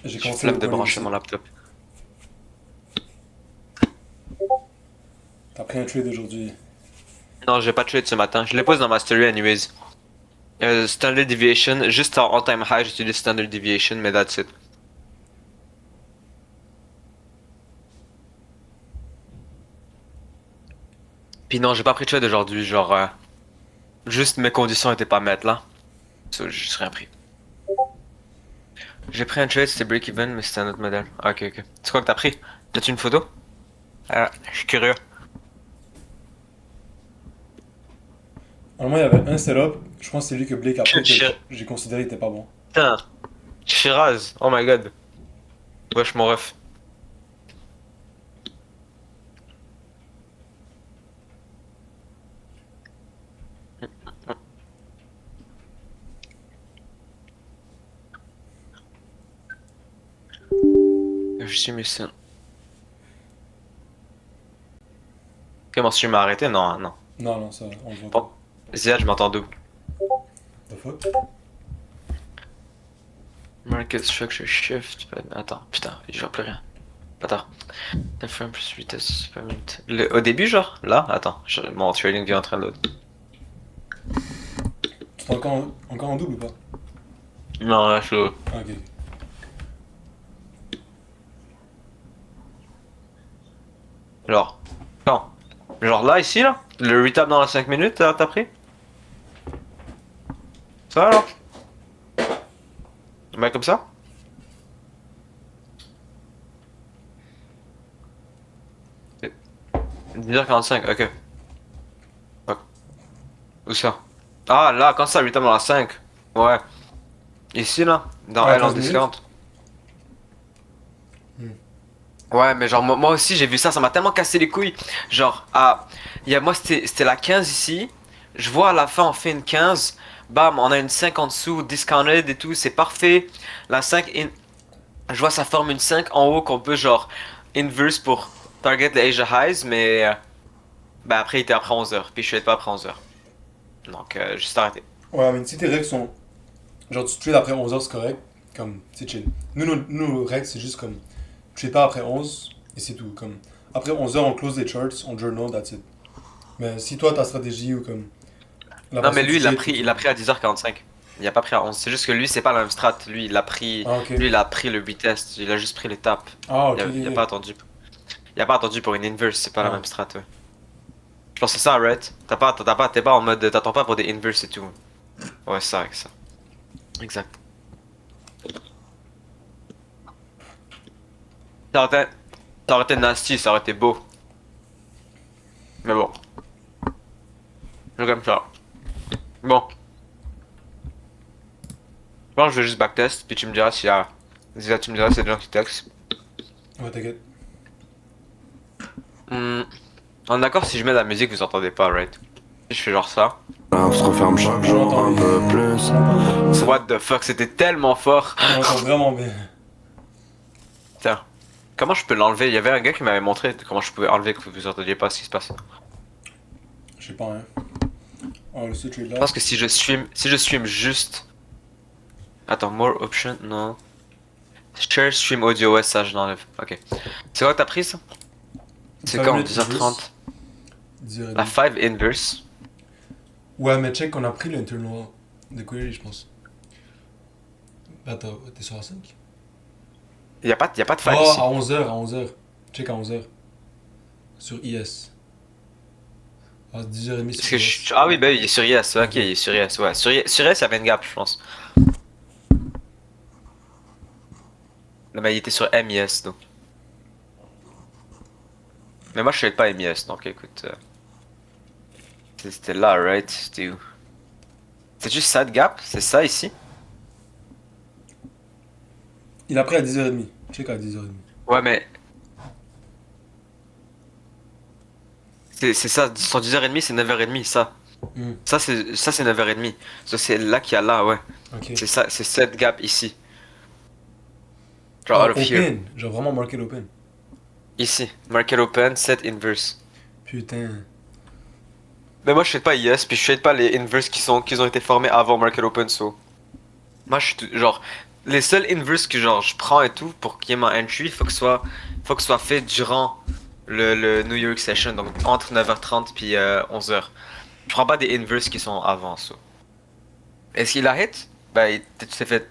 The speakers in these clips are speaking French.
J'ai J'ai commencé le flemme de coding brancher aussi. mon laptop. T'as pris un trade aujourd'hui. Non, j'ai pas trade ce matin. Je les pose dans ma story anyways. Standard deviation, juste en all-time high, j'utilise standard deviation, mais that's it. Puis non, j'ai pas pris de trade aujourd'hui, genre, juste mes conditions étaient pas mettre là. Ça, j'ai juste rien pris. J'ai pris un trade, c'était break-even, mais c'était un autre modèle. Ah, ok, ok. C'est quoi que t'as pris? T'as-tu une photo? Ah, je suis curieux. Normalement, il y avait un setup. Je pense que c'est lui que Blake a pris que Shir- j'ai considéré qu'il était pas bon. Putain, Shiraz, oh my god. Wesh, mon ref. Je suis médecin. Comment tu m'as arrêté? Non, hein, non. Non, non, ça, on le voit Bon, pas. Ziad, je m'entends double. The fuck? Market structure shift. Attends, putain, je vois plus rien. Attends. Time plus vitesse per minute. Au début, genre? Là? Attends, mon trading vient en train de load. Tu t'es encore en double ou pas? Non, là, je suis. Ah, ok. Genre. Quand? Genre là, ici, là? Le retap dans les 5 minutes, t'as pris? Ça, alors? Ben, comme ça? 10h45, ok. Ok. Où ça? Ah, là, quand ça, retap dans la 5. Ouais. Ici, là? Dans Ah, L en 15 discount. minutes? Hmm. Ouais, mais genre, moi aussi, j'ai vu ça, ça m'a tellement cassé les couilles. Genre, moi, c'était la 15 ici. Je vois à la fin, on fait une 15. Bam, on a une 5 en dessous, discounted et tout, c'est parfait. La 5, je vois ça forme une 5 en haut qu'on peut, genre, inverse pour target les Asia Highs, mais bah après, il était après 11h, puis je suis pas après 11h. Donc, juste arrêté. Ouais, mais si tes règles sont. Genre, tu trades après 11h, c'est correct. Comme, c'est chill. Nos règles, c'est juste comme. Tu trades pas après 11 et c'est tout. Comme, après 11h, on close les charts, on journal, that's it. Mais si toi, ta stratégie ou comme. La Non, mais façon que lui, tu trades, faut que il a tu. pris à 10h45. Il a pas pris à 11. C'est juste que lui, c'est pas la même strat. Lui, Ah, ok. il a pris le retest. Il a juste pris l'étape. Ah, ok, Il a ok, pas ok. attendu. Il a pas attendu pour une inverse. C'est pas la Ah. même strat, ouais. Je pense que c'est ça, right? T'es pas en mode, t'attends pas pour des inverse et tout. Ouais, c'est ça, avec ça. Exact. Ça aurait été, ça aurait été nasty, ça aurait été beau. Mais bon, c'est comme ça. Bon, je pense que je vais juste backtest, puis tu me diras s'il y a. Déjà, tu me diras s'il y a des gens qui textent. Ouais, t'inquiète. On est d'accord si je mets de la musique, vous entendez pas, right? Si je fais genre ça. On se referme chaque On jour entend un bien. peu plus. On entend bien. What the fuck, c'était tellement fort. On entend vraiment bien. Tiens, comment je peux l'enlever? Il y avait un gars qui m'avait montré comment je pouvais enlever que vous entendiez pas ce qui se passe. Je sais pas, hein. Oh, le ce trade Je là. pense que si je stream juste. Attends, more option, non. Share stream audio, ouais, ça je l'enlève. Ok. C'est quoi que t'as pris ça? C'est 5 quand? minutes 10h30. inverse. 10h30. La 5 inverse. Ouais, mais check, on a pris l'internal de query, je pense. Attends, t'es sur la 5? Y a pas de 5 Oh, ici. à 11h, à 11h. Check à 11h. Sur IS. À 10h30 Parce sur que IS. ah oui, bah oui, il est sur IS, ok, Ok. il est sur IS, ouais. Sur IS, il y avait une gap, je pense. Non, mais il était sur MIS, donc. Mais moi, je savais pas MIS, donc écoute. C'était là, right? C'était où? C'est juste ça de gap? C'est ça ici? Il a pris à 10h30. Check à 10h30. Ouais, mais c'est ça, sur 10h30, c'est 9h30, ça. Hmm. Ça c'est 9h30. Ça, c'est là qu'il y a là, ouais. Ok. C'est ça, c'est cette gap ici. Genre Oh, out of here. open. Genre vraiment market open. Ici. Market open, set inverse. Putain. Mais moi, je fais pas IS, puis je fais pas les inverse qui ont été formés avant market open, so. Moi, genre, les seuls inverse que genre je prends et tout pour qu'il y ait ma entry, faut que ce soit fait durant le New York session, donc entre 9h30 puis 11h. Je prends pas des inverse qui sont avant ça. Est-ce qu'il a hit? Ben, tu t'es fait.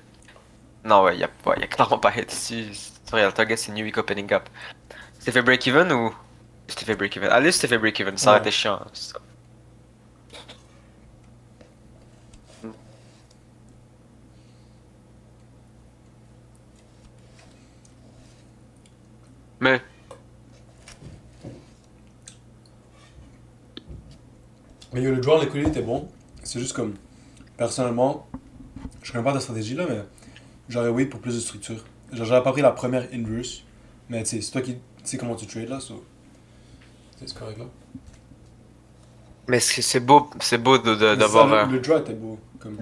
Non, ouais, y a clairement pas hit. Si regarde, target c'est New Week Opening Up. Tu t'es fait break-even ou. Tu t'es fait break-even? Allez, tu t'es fait break-even, ça aurait Ouais. été chiant. Ça. Mais, Mais yo, le draw en liquidity était bon. C'est juste comme, personnellement, je connais pas ta stratégie là, mais j'aurais wait pour plus de structure. Genre, j'aurais pas pris la première inverse, mais tu sais, c'est toi qui sais comment tu trades là, so. C'est correct là. mais c'est beau Mais c'est ça, d'avoir le draw était beau. Comme,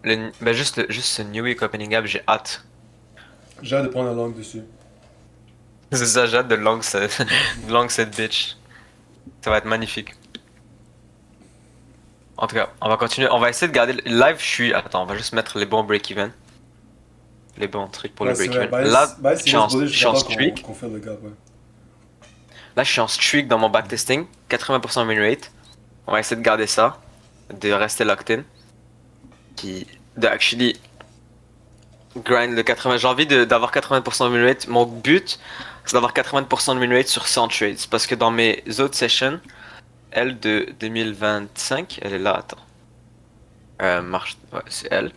le, ben juste ce New Week Opening Up, j'ai hâte. j'ai hâte de prendre la langue dessus. C'est ça, j'ai hâte de de long cette bitch. Ça va être magnifique. En tout cas, on va continuer. On va essayer de garder le live. Je suis. Attends, on va juste mettre les bons break-even. Les bons trucs pour le Ouais, c'est vrai. break-even. Là, Si laisse poser je suis jusqu'à en temps streak. qu'on fait le gap, ouais. Là, je suis en streak dans mon backtesting. 80% win rate. On va essayer de garder ça. De rester locked in. Puis, de actually grind le 80. J'ai envie d'avoir 80% de win rate. Mon but, c'est d'avoir 80% de win rate sur 100 trades. Parce que dans mes autres sessions, elle de 2025, elle est là, attends. Marche, ouais, c'est elle.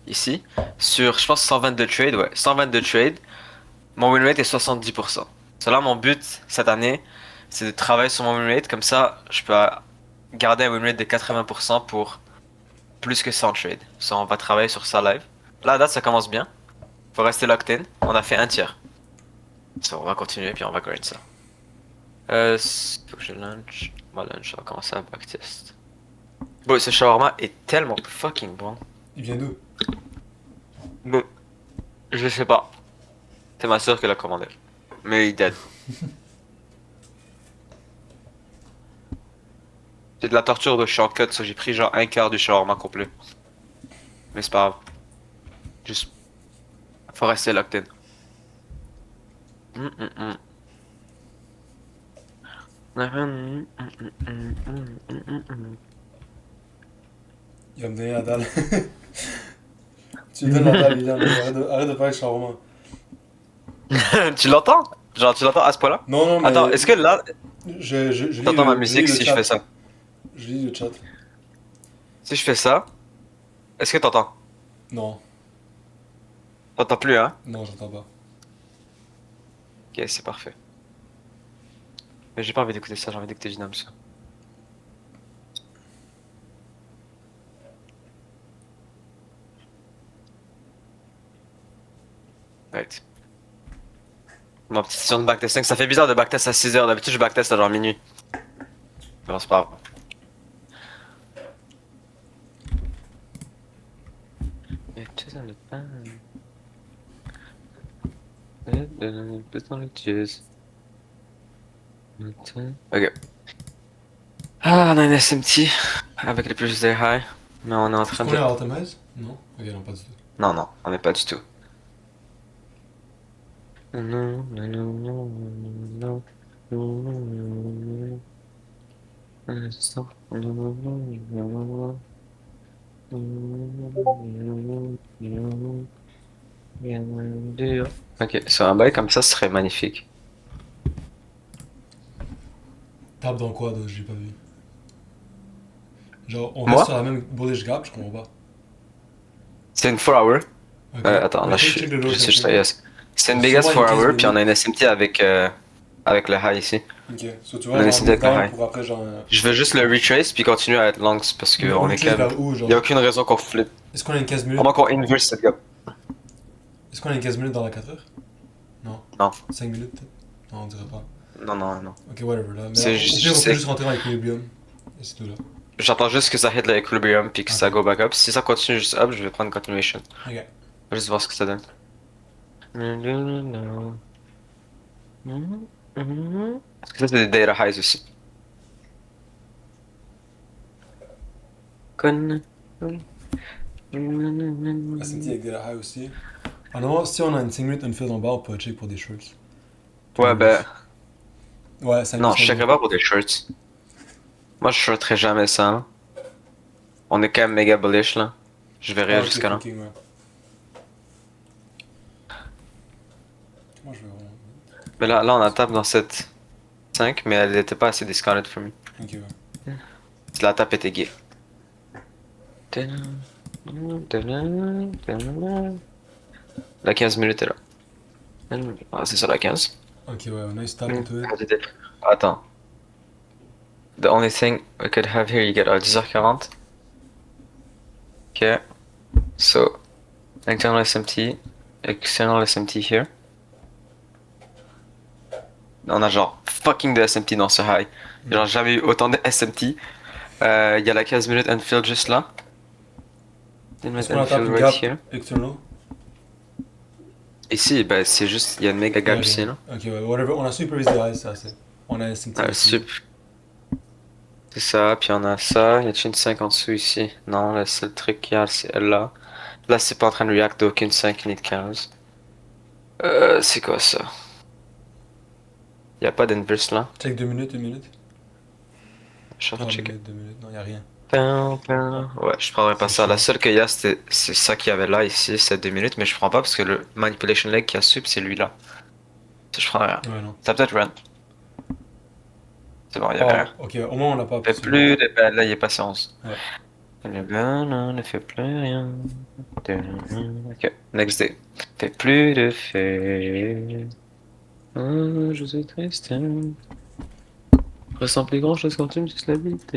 Ici. Sur, je pense, 122 trades, ouais. 122 trades. Mon win rate est 70%. Cela, mon but cette année, c'est de travailler sur mon win rate. Comme ça, je peux garder un win rate de 80% pour plus que 100 trades. Ça, on va travailler sur ça live. Là, à date, ça commence bien. Faut rester locked in. On a fait un tiers. Ça, on va continuer, puis on va grind ça. Faut que je lunch. On va lunch, on va commencer à backtest. Bon, ce shawarma est tellement fucking bon. Il vient d'où? Bon, je sais pas. C'est ma soeur qui l'a commandé. Mais il dead. C'est de la torture de shortcut, ça j'ai pris genre un quart du shawarma complet. Mais c'est pas grave. Juste, faut rester locked in. Mm. Il va me donner la dalle. Tu lui donnes la dalle, William. Arrête de parler de shawarma. Tu l'entends? Genre, tu l'entends à ce point-là? Non, non, Attends, mais est-ce que là, t'entends ma je lis musique le si je chat. fais ça? Je lis le chat. Si je fais ça, est-ce que t'entends? Non, T'entends plus, hein? non, j'entends pas. Ok, c'est parfait. Mais j'ai pas envie d'écouter ça, j'ai envie d'écouter Ginam ça. Right. Ma petite session de backtesting, ça fait bizarre de backtest à 6h, d'habitude je backtest à genre minuit. Mais bon, c'est pas grave. Ok. Ah, on a une SMT avec les plus des high, mais on est en Est-ce train qu'on est de. à Optimize? Non? Ok, non, pas du tout. Non, non, on n'est pas du tout. Ok, sur un bail comme ça, ce serait magnifique. Tape dans quoi, j'ai pas vu. Genre, on reste Moi, sur la même bullish gap, je comprends pas. c'est une 4 hour. Ok. Attends, Mais là, check le low je time suis juste. frame. Yes. C'est une C'est big ass sûrement une 4 15 hour, puis on a minutes. une SMT avec le high ici. Ok. So tu On vois, a une genre, SMT move avec le down high. pour après, genre. Je veux juste le retrace puis continuer à être longs parce Mais on qu'on est utilise quand même. vers où, Y a genre? aucune raison qu'on flip. Est-ce qu'on a une 15 À minutes? moins qu'on inverse cette gap. Est-ce qu'on a une 15 minutes dans la 4 heures? Non. Non, 5 minutes peut-être? Non, on dirait pas. non. Ok, whatever là. Mais C'est au juste. pire, on peut juste rentrer dans l'équilibrium. Et c'est tout là. J'attends juste que ça hit l'equilibrium puis que ça Ok. go back up. Si ça continue juste up, je vais prendre continuation. Ok. On va juste voir ce que ça donne. Parce que ça, c'est des data highs aussi. SMT avec des high aussi. Ah non, si on a une 5 minutes infield en bas, on peut check pour des shirts. Ouais, ben. Ouais, 5 Non, minutes. je checkerai pas pour des shirts. Moi, je shirterai jamais ça, hein. On est quand même méga bullish, là. Je verrai Ah, ok, jusqu'à là. fucking, ouais. Moi, je vais vraiment. Mais là, on a tape dans cette 5, mais elle était pas assez discounted for me. Ok, ouais. Si la tape était gay. La 15 minutes est là. Ah, c'est ça la 15. Ok, ouais, nice tap into it. Attends. The only thing we could have here, you get à 10h40. Ok. So, internal SMT, external SMT here. On a genre fucking de SMT dans ce high. Genre jamais eu autant de SMT. Il y a la 15 minutes infield juste là. Est-ce qu'on a tap une gap external? Ici, ben, c'est juste, il y a une méga gap ici, là. Ok, ouais, whatever. On a supervised high, ça, c'est. On a SMT ici. Sup. C'est ça, puis on a ça. Y a-t-il une 5 en dessous ici? Non, le seul truc qu'il y a, c'est elle là. Là, c'est pas en train de react d'aucune 5 ni de 15. C'est quoi ça? Y a pas d'inverse là? Check 2 minutes, 1 minute. Je suis en train de checker. 2 minutes, non, y'a rien. Ouais, je prendrais pas C'est ça. chiant. La seule qu'il y a, c'est ça qu'il y avait là, ici, c'est 2 minutes, mais je prends pas parce que le manipulation leg qui a sup, c'est lui là. Ça, je prends rien. Ouais, non. Ça peut-être run. C'est bon, y a rien. Ok, au moins on l'a pas Fait plus de ben, là, il est passé 11. Ouais. Le ben, non, ne fait plus rien. Ok, next day. Fait plus de fait. Oh, je suis triste. Je ressens plus grand chose quand tu me suces la bite.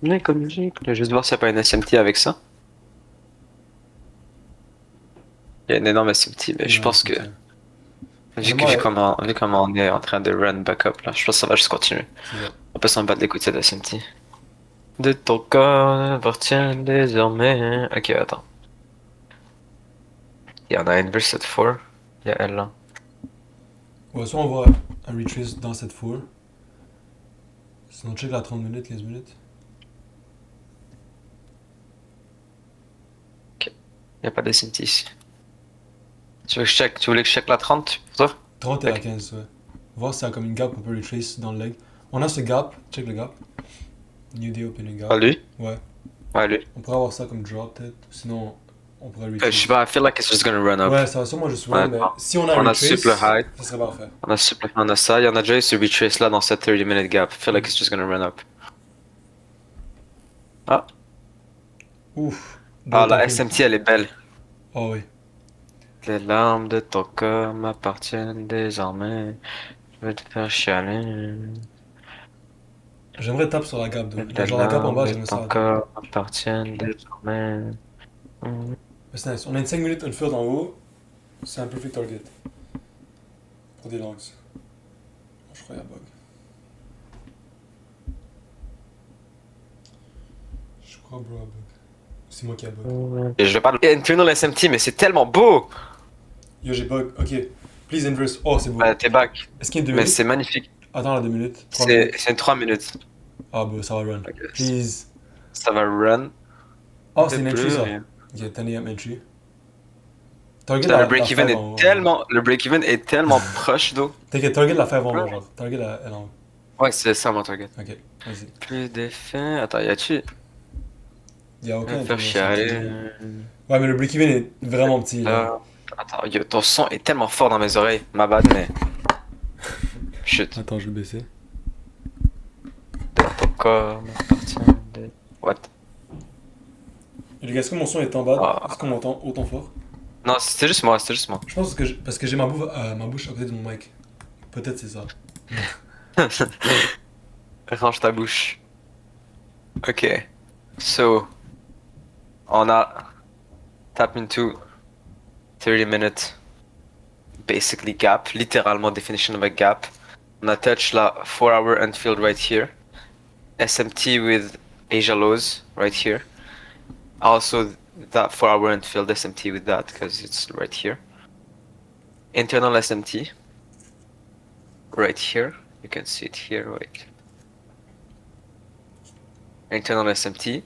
Mais comme j'ai, je vais juste voir s'il n'y a pas une SMT avec ça. Il y a une énorme SMT, mais je pense que vu comment on est en train de run backup là, je pense que ça va juste continuer. On peut s'en battre les coups de cette SMT. De ton corps appartient désormais. Ok, attends. Il y en a une verse cette 4. Il y a elle là. Ouais, soit on voit un retrace dans cette four. Sinon, check la 30 minutes, 15 minutes. Ok. Il n'y a pas de SMT ici. Tu voulais que je check la 30 pour toi? 30 et la 15, ouais. Voir si y a comme une gap qu'on peut retrace dans le leg. On a ce gap, check le gap. New day opening gap. Ah, lui? Ouais. Ouais, lui. On pourrait avoir ça comme drop peut-être. Sinon, on pourrait Je retrace. sais pas, I feel like it's just gonna run up. Ouais, ça va sûrement juste run, mais si on a On a retrace, super high. ça serait parfait. On a ça, il y en a déjà eu ce retrace là dans cette 30-minute gap. I feel like it's just gonna run up. Ah. Ouf. Ah, la SMT elle est belle. Oh oui. Les larmes de ton corps m'appartiennent désormais. Je vais te faire chialer. J'aimerais taper sur la gap, donc. Les Genre la gap en bas, larmes de j'aimerais ça. ton corps m'appartiennent désormais. Mais c'est nice. On a une 5 minutes infield en haut. C'est un perfect target. Pour des longs. Je crois qu'il y a bug. Je crois, bro, a bug. C'est moi qui a bug. Et je vais pas internal SMT, mais c'est tellement beau! Yo, j'ai bug. Ok. Please inverse. Oh, c'est beau. Bah, t'es back. Est-ce qu'il y a 2 Mais minutes? c'est magnifique. Attends, la 2 minutes. 3 minutes. C'est 3 minutes. Ah, bah, ça va run. Okay. Please. Ça va run. Oh, c'est une entry, ça. Ok, t'as une entry. Target Le break-even est tellement. Le break-even est tellement proche d'eau. T'inquiète, target la fève en haut, genre. Target elle en haut. Ouais, c'est ça mon target. Ok, vas-y. Plus d'effets. Attends, y Y'a aucun faire chialer. Ouais, mais le break-even est vraiment petit, là. Attends, yo, ton son est tellement fort dans mes oreilles. Ma bad, mais. Chut. Attends, je vais le baisser. Ton corps m'appartient de. What? Et les gars, est-ce que mon son est en bas? Est-ce qu'on m'entend autant fort? Non, c'était juste moi, c'était juste moi. Je pense que parce que j'ai ma bouche à côté de mon mic. Peut-être c'est ça. Range ta bouche. Ok. So. On a. Tap into 30 minutes. Basically gap. Littéralement definition of a gap. On a touch la 4-hour infield right here. SMT with Asia lows right here. Also that 4-hour infield SMT with that because it's right here. Internal SMT. Right here. You can see it here, wait. internal SMT,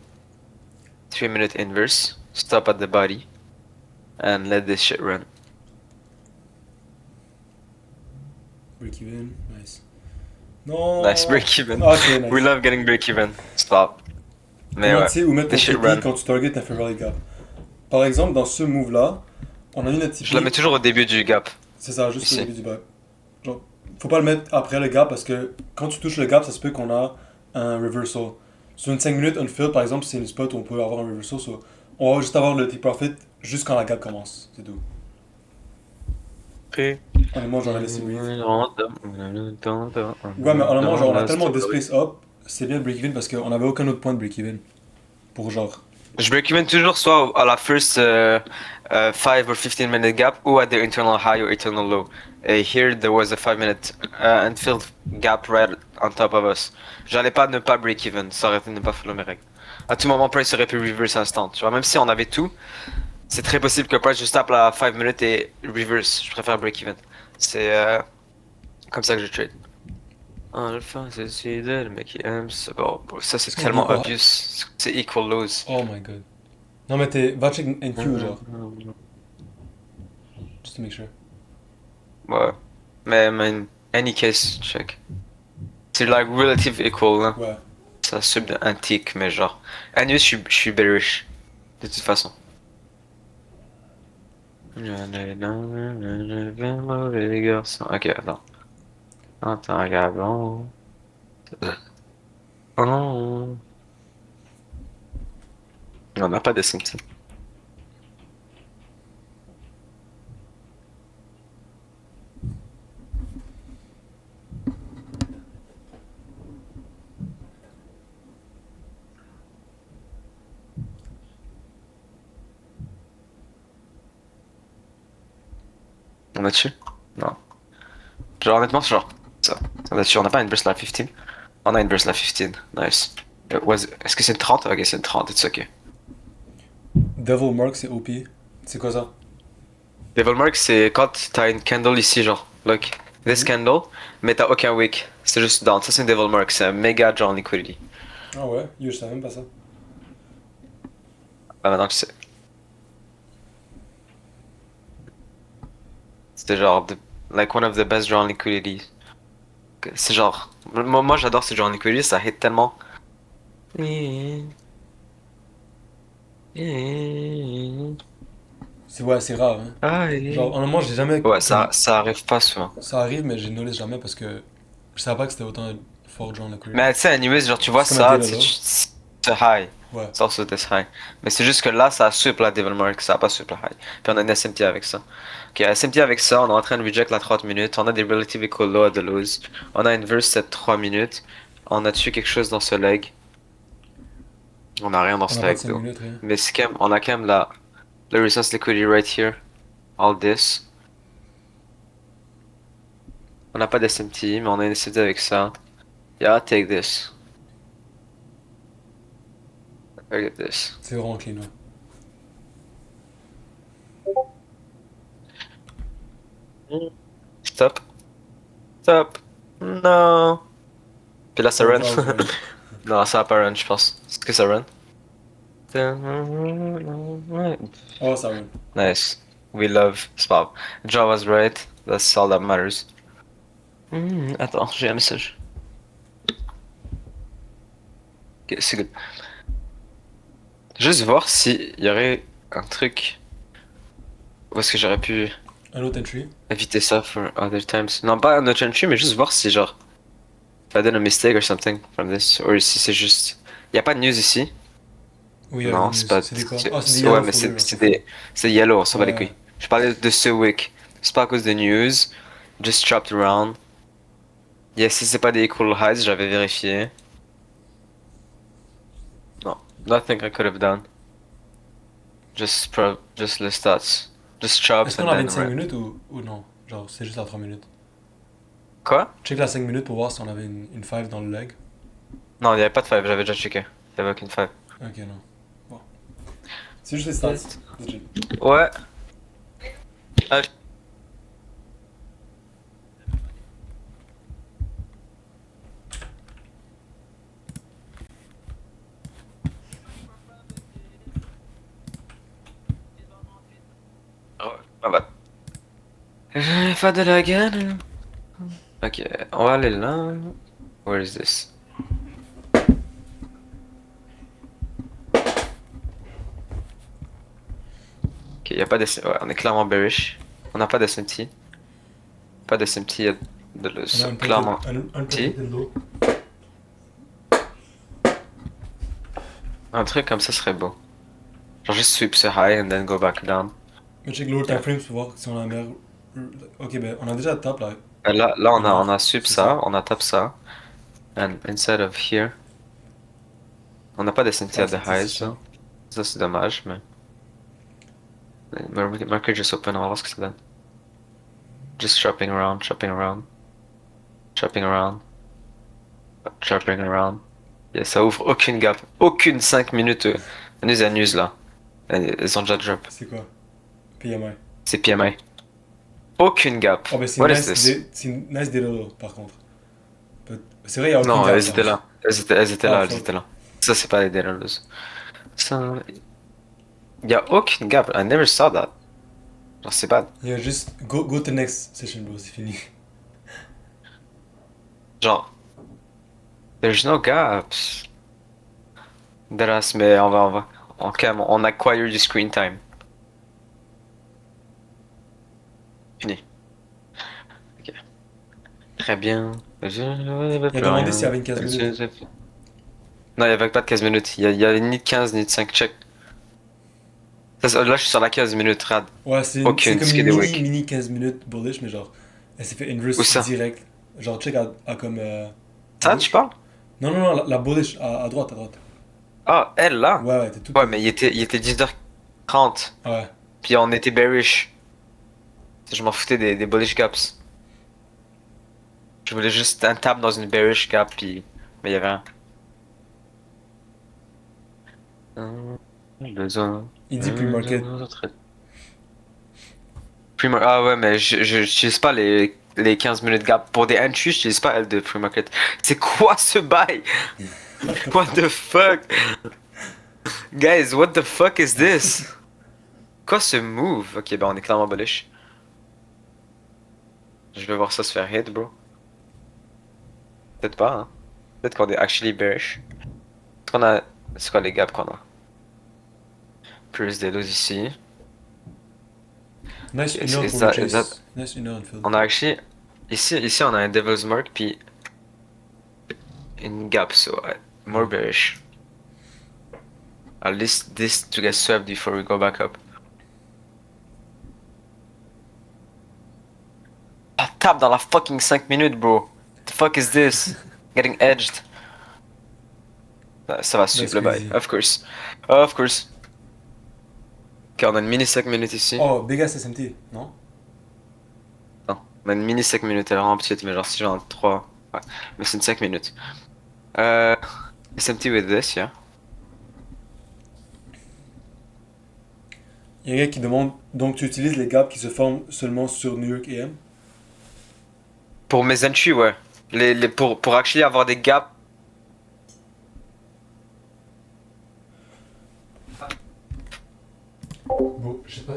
3-minute inverse, stop at the body, and let this shit run. Break even, nice. Non. Nice break even. Ok, nice. We love getting break even. Stop. Mais Comment ouais, tu sais où mettre ton this shit TP run. quand tu target un favorite gap? Par exemple, dans ce move-là, on a mis notre TP. Je la mets toujours au début du gap. C'est ça, juste au Ici. début du back. Genre, faut pas le mettre après le gap parce que quand tu touches le gap, ça se peut qu'on a un reversal. Sur une 5 minutes unfilled, par exemple, c'est une spot où on peut avoir un reversal. So, on va juste avoir le take profit juste quand la gap commence. C'est tout. Honnêtement, j'en ai laissé breathe. Ouais, mais honnêtement, genre, on a tellement displace up, c'est bien le break-even parce qu'on avait aucun autre point de break-even. Pour genre. Je break even toujours soit à la first 5 or 15 minute gap ou at the internal high or internal low. Et here there was a 5-minute unfilled gap right on top of us. J'allais pas ne pas break even, ça aurait été ne pas follow mes règles. À tout moment, Price aurait pu reverse instant. Tu vois, même si on avait tout, c'est très possible que Price juste tape la 5 minutes et reverse. Je préfère break even. C'est comme ça que je trade. Alpha, c'est celui-là, le mec qui aime. Bon, ça c'est Est-ce qu'on tellement veut pas- obvious. C'est equal lows. Oh my god. Non, mais va check NQ, genre. Just to make sure. Ouais. Mais in any case, check. C'est like relative equal, là. Ouais. Ça sub de un tick, mais genre. Anyway, je suis bearish. De toute façon. Mauvais garçon. Ok, attends. Attends, regardons. Oh. On n'a pas de symptômes. On a dessus? Non. Genre, honnêtement, c'est genre. Ça. On a dessus, on n'a pas une burst la 15. On a une burst la 15. Nice. Est-ce que c'est une 30? Ok, c'est une 30, it's ok. Devil Mark, c'est OP. C'est quoi ça? Devil Mark, c'est quand t'as une candle ici, genre. Look. This candle, mais t'as aucun wick. C'est juste down. Ça, c'est un Devil Mark. C'est un méga draw en liquidity. Ah ouais? Yo, je savais même pas ça. Bah, maintenant tu sais. C'était genre. Like one of the best draw en liquidity. C'est genre. Moi j'adore ces draw en liquidity, ça hit tellement. C'est rare, hein. Genre, honnêtement, j'ai jamais. Ouais, ça arrive pas souvent. Ça arrive, mais je ne laisse jamais parce que je savais pas que c'était autant fort genre le Mais tu sais, anyways, genre tu vois C'est comme un ça, Devil, c'est high. Ouais. C'est also this high. Mais c'est juste que là, ça a sup la Devil Mark, ça a pas sup la high. Puis on a une SMT avec ça. Ok, SMT avec ça, on est en train de reject la 30 minutes. On a des relative equal low à the lows. On a une verse cette 3 minutes. On a tué quelque chose dans ce leg. On a rien dans On ce a pas de leg, 5 though. minutes, rien. Mais c'est quand même, on a quand même la resistance liquidity right here. All this. On n'a pas d'SMT, mais on a une SMT avec ça. Yeah, take this. Look at this. C'est vraiment clean, ouais. Stop. Stop. Non. Puis là, ça Oh, run. Charles, ouais. Non, ça va pas run, je pense. Est-ce que ça run? Oh, ça run. Nice. We love Spab. Joe was right. That's all that matters. Attends, j'ai un message. Ok, c'est good. Juste voir s'il y aurait un truc. Où est-ce que j'aurais pu Un autre entry. éviter ça for other times. Non, pas un autre entry, mais juste voir si genre. If I did a mistake or something from this. Ou si c'est juste. Y a pas de news ici. Oui, il y a Non, une c'est news. pas. C'est des quoi? Ah, c'est des Ouais, yellow mais folder, c'est ok. des. C'est yellow, on s'en bat les Ouais. couilles. Je parlais de ce week. C'est pas à cause de news. Just chopped around. Yeah, si c'est pas des equal highs, j'avais vérifié. Non. Nothing I could have done. Just the stats. Just chops Est-ce qu'on and avait then une 5 red. minutes ou non? Genre, c'est juste la 3 minutes. Quoi? Check la 5 minutes pour voir si on avait une 5 dans le leg. Non, il y avait pas de 5, j'avais déjà checké. Il y avait aucune 5. Ok, non. Bon. C'est juste les stats. Legit. Ouais. Ah, Faire de la gaine. Ok, on va aller là. Where is this? Ok, y a pas de... Ouais, on est clairement bearish. On n'a pas de SMT. Pas de SMT, y a de le... On a clairement. unprotected low. Un truc comme ça serait beau. Genre juste sweep ce high and then go back down. Mais check lower time frames pour voir si on a la meilleure. Ok, ben on a déjà la top là. Là on a sweep C'est ça, ça. on a tap ça. And inside of here. On n'a pas de SMT à the highs, là. Ça c'est dommage, mais... Market just open, on va voir ce que ça donne. Just chopping around, chopping around. Chopping around. Chopping around. Yeah, ça ouvre aucune gap. Aucune 5 minutes. Les news là. Elles ont déjà drop. C'est quoi? PMI. C'est PMI. Aucune gap. Oh, ben c'est What une is this? c'est une nice data là, par contre. C'est vrai, il y a aucune Non, gap, elles étaient là. Elles étaient là, Ah, elles fuck. étaient là. Ça, c'est pas les Daedalus. Ça. Y a aucune gap. I never saw that. Genre, c'est bad. Il y a juste. Go to the next session, bro, c'est fini. Genre. There's no gaps. Deadass, mais on va. On acquire du screen time. Fini. Ok. Très bien. Il a demandé s'il y avait une 15 minutes. Non, il y avait pas de 15 minutes. Il y avait ni de 15 ni de 5 check. Là, je suis sur la 15 minutes, rad. Ouais, c'est Aucune, comme ce qui est une des mini, weak. mini 15 minutes bullish, mais genre, elle s'est fait Où inverse ça? direct. Genre, check à comme. À Ça, gauche. tu parles? Non, non, non, la bullish, à droite, à droite. Ah, elle, là? Ouais, ouais, t'es tout. Ouais, mais il était 10h30. Ouais. Puis on était bearish. Je m'en foutais des bullish gaps. Je voulais juste un tap dans une bearish gap, puis... Mais il y avait rien. Besoin... Il dit pre-market. Ah ouais, mais j'utilise pas les 15 minutes gap. Pour des entries, j'utilise pas elle de pre-market. C'est quoi ce bail? What the fuck? Guys, what the fuck is this? Quoi ce move? Ok, ben on est clairement bullish. Je vais voir ça se faire hit, bro. Peut-être pas, hein. Peut-être qu'on est actually bearish. Est-ce qu'on a... C'est quoi les gaps qu'on a? Plus des lows ici. Nice Ok, une heure is pour that- le is that- chase. Nice une heure infield. On a actually... Ici on a un devil's mark, puis... Une gap, so... more bearish. At least this to get swept before we go back up. Ah, tape dans la fucking 5 minutes, bro. The fuck is this? Getting edged. Ça va suivre That's le bail, crazy. of course. Of course. Ok, on a une mini 5 minutes ici. Oh, big ass SMT, non? Non, on a une mini 5 minutes, elle est vraiment petite, mais genre si j'en ai 3. Ouais, mais c'est une 5 minutes. SMT with this, yeah. Il y a un gars qui demande, donc tu utilises les gaps qui se forment seulement sur New York AM? Pour mes entries, ouais. Pour actually avoir des gaps. Bon, je sais pas,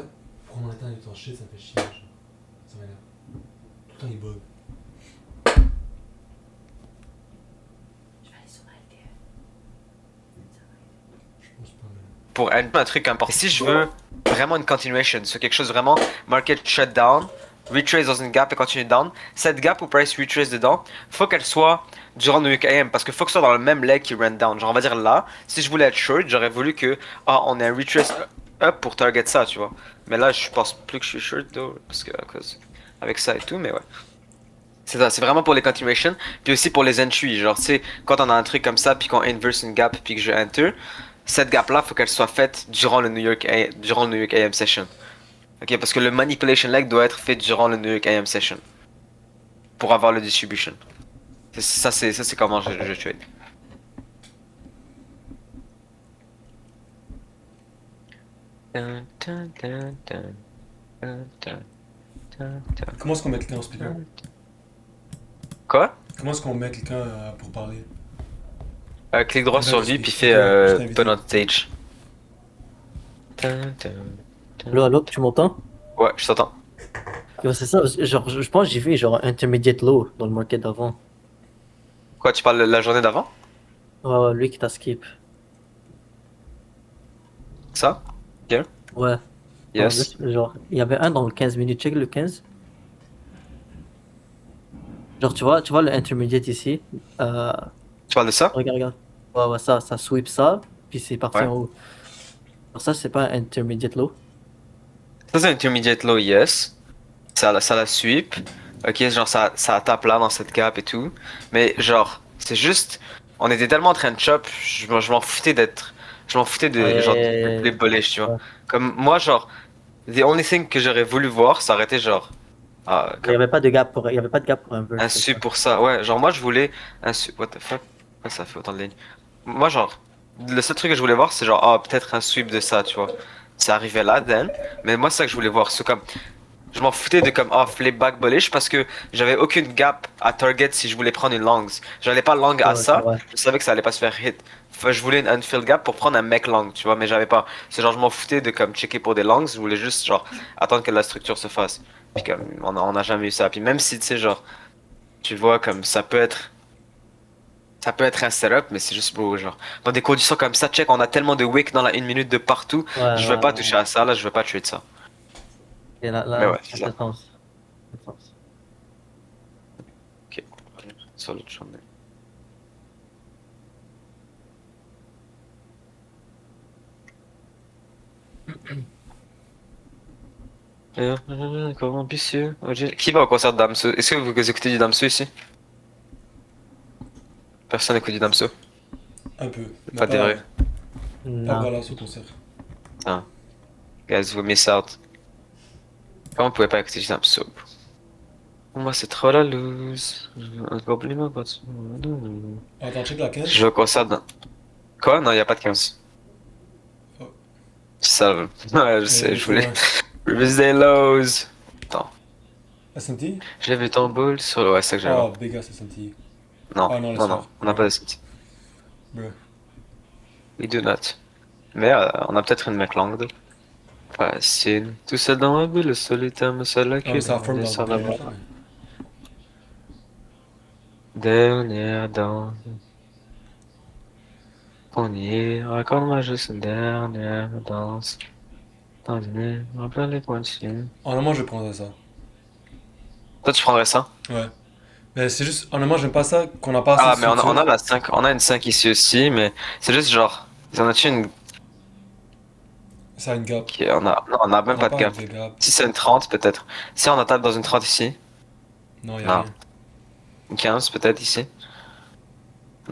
prendre mon éteint et ton shit, ça me fait chier. Ça m'énerve. Tout le temps il bug. Je vais aller sur Alter. Je pense pas, mais. Pour un truc important. Si je veux vraiment une continuation, sur quelque chose vraiment market shut down, retrace dans une gap et continue down, cette gap ou price retrace dedans, faut qu'elle soit durant le AM parce que faut que ce soit dans le même leg qui run down. Genre on va dire là, si je voulais être short, j'aurais voulu que on ait un retrace up pour target ça, tu vois. Mais là je pense plus que je suis short though, parce que avec ça et tout, mais ouais. C'est ça, c'est vraiment pour les continuations, puis aussi pour les entries. Genre, tu sais, quand on a un truc comme ça, puis qu'on inverse une gap, puis que je enter, cette gap-là, faut qu'elle soit faite durant le New York AM session. Ok, parce que le manipulation leg doit être fait durant le New York AM session. Pour avoir le distribution. Ça, c'est comment je trade. Comment est-ce qu'on met quelqu'un en speaker? Quoi? Comment est-ce qu'on met quelqu'un pour parler? Clique droit sur lui, puis fais Je t'ai invité. put on stage. Allô, allô, tu m'entends? Ouais, je t'entends. Ouais, c'est ça, genre, je pense que j'ai vu genre intermediate low dans le market d'avant. Quoi, tu parles de la journée d'avant? Ouais, ouais, lui qui t'a skip. Ça? Ok. Ouais, attends, Yes. genre, il y avait un dans le 15 minutes, check le 15. Genre, tu vois le intermediate ici. Euh, Tu parles de ça? regarde, regarde. Ouais, ouais, ça sweep ça, puis c'est parti Ouais. en haut. Alors ça, c'est pas un intermediate low. Ça, c'est un intermediate low, yes. Ça la sweep. Ok, genre, ça tape là dans cette gap et tout. Mais, genre, c'est juste. On était tellement en train de chop, je m'en foutais d'être. Je m'en foutais de, genre, les Ouais, bullish, tu vois. ouais. Comme, moi, genre, the only thing que j'aurais voulu voir, ça aurait été, genre. Il y Comme avait pas de gap pour, il y avait pas de gap pour un un verse, c'est sweep ça. pour ça. Ouais, genre, moi, je voulais un sweep. What the fuck? Pourquoi ça fait autant de lignes? Moi, genre, le seul truc que je voulais voir, c'est genre, peut-être un sweep de ça, tu vois. Ça arrivait là, then. Mais moi, c'est ça que je voulais voir. C'est comme, je m'en foutais de comme off les back bullish parce que j'avais aucune gap à target si je voulais prendre une longs. J'allais pas long à Ouais, c'est ça, vrai. je savais que ça allait pas se faire hit. Je voulais une unfilled gap pour prendre un mec long, tu vois, mais j'avais pas. C'est genre je m'en foutais de comme checker pour des longs, je voulais juste genre attendre que la structure se fasse. Puis comme on a jamais eu ça. Puis même si tu sais genre tu vois comme ça peut être un setup, mais c'est juste beau genre dans des conditions comme ça, check, on a tellement de wick dans la 1 minute de partout, Ouais, je vais ouais, pas ouais. toucher à ça là, je vais pas tuer de ça. Et là, Mais là, ouais, c'est ça ça. fait sens. Ça fait sens. Ok. Sur l'autre journée. Encore ambitieux. Ok. Qui va au concert de Damso? Est-ce que vous écoutez du Damso ici? Personne écoute du Damso. Un peu. Mais Pas des vrais. pas Non. voilà, ce concert. Ah. Guys, vous miss out. Comment vous pouvez pas écouter du Damso? Moi, c'est trop la loose. Encore plus loin, pas de- Attends, check la Je vais 15. au concert de... Quoi? Non, y a pas de 15. Oh. C'est ça. Ouais, je sais, je C'est voulais. loin. Release des lows. Attends. SMT? J'ai vu ton boule sur le... Ouais, c'est ça que j'avais. Oh, big ass SMT. Non, Ah non, laisse non, faire. non. On n'a pas de site. Bruh. We do not. Mais on a peut-être une mec langue. Facile. Tout seul dans ma bulle, le solitaire me seul la Ah, queue. mais ça a forme dans Descend le la là, barre. mais... Dernière danse. On y est. Raconte-moi juste une dernière danse. T'en dîner, en plein les points dessus. Honnêtement, je prendrais ça. Toi, tu prendrais ça? Ouais. Mais c'est juste, honnêtement, j'aime pas ça qu'on a pas assez de Ah, mais on a structure. la 5, on a une 5 ici aussi, mais c'est juste genre. On a-tu une. Ça a une gap. Non, on a On même a pas de pas une gap. vraie gap. Si c'est une 30, peut-être. Si on attaque dans une 30 ici. Non, y'a Non. rien. Une 15, peut-être ici.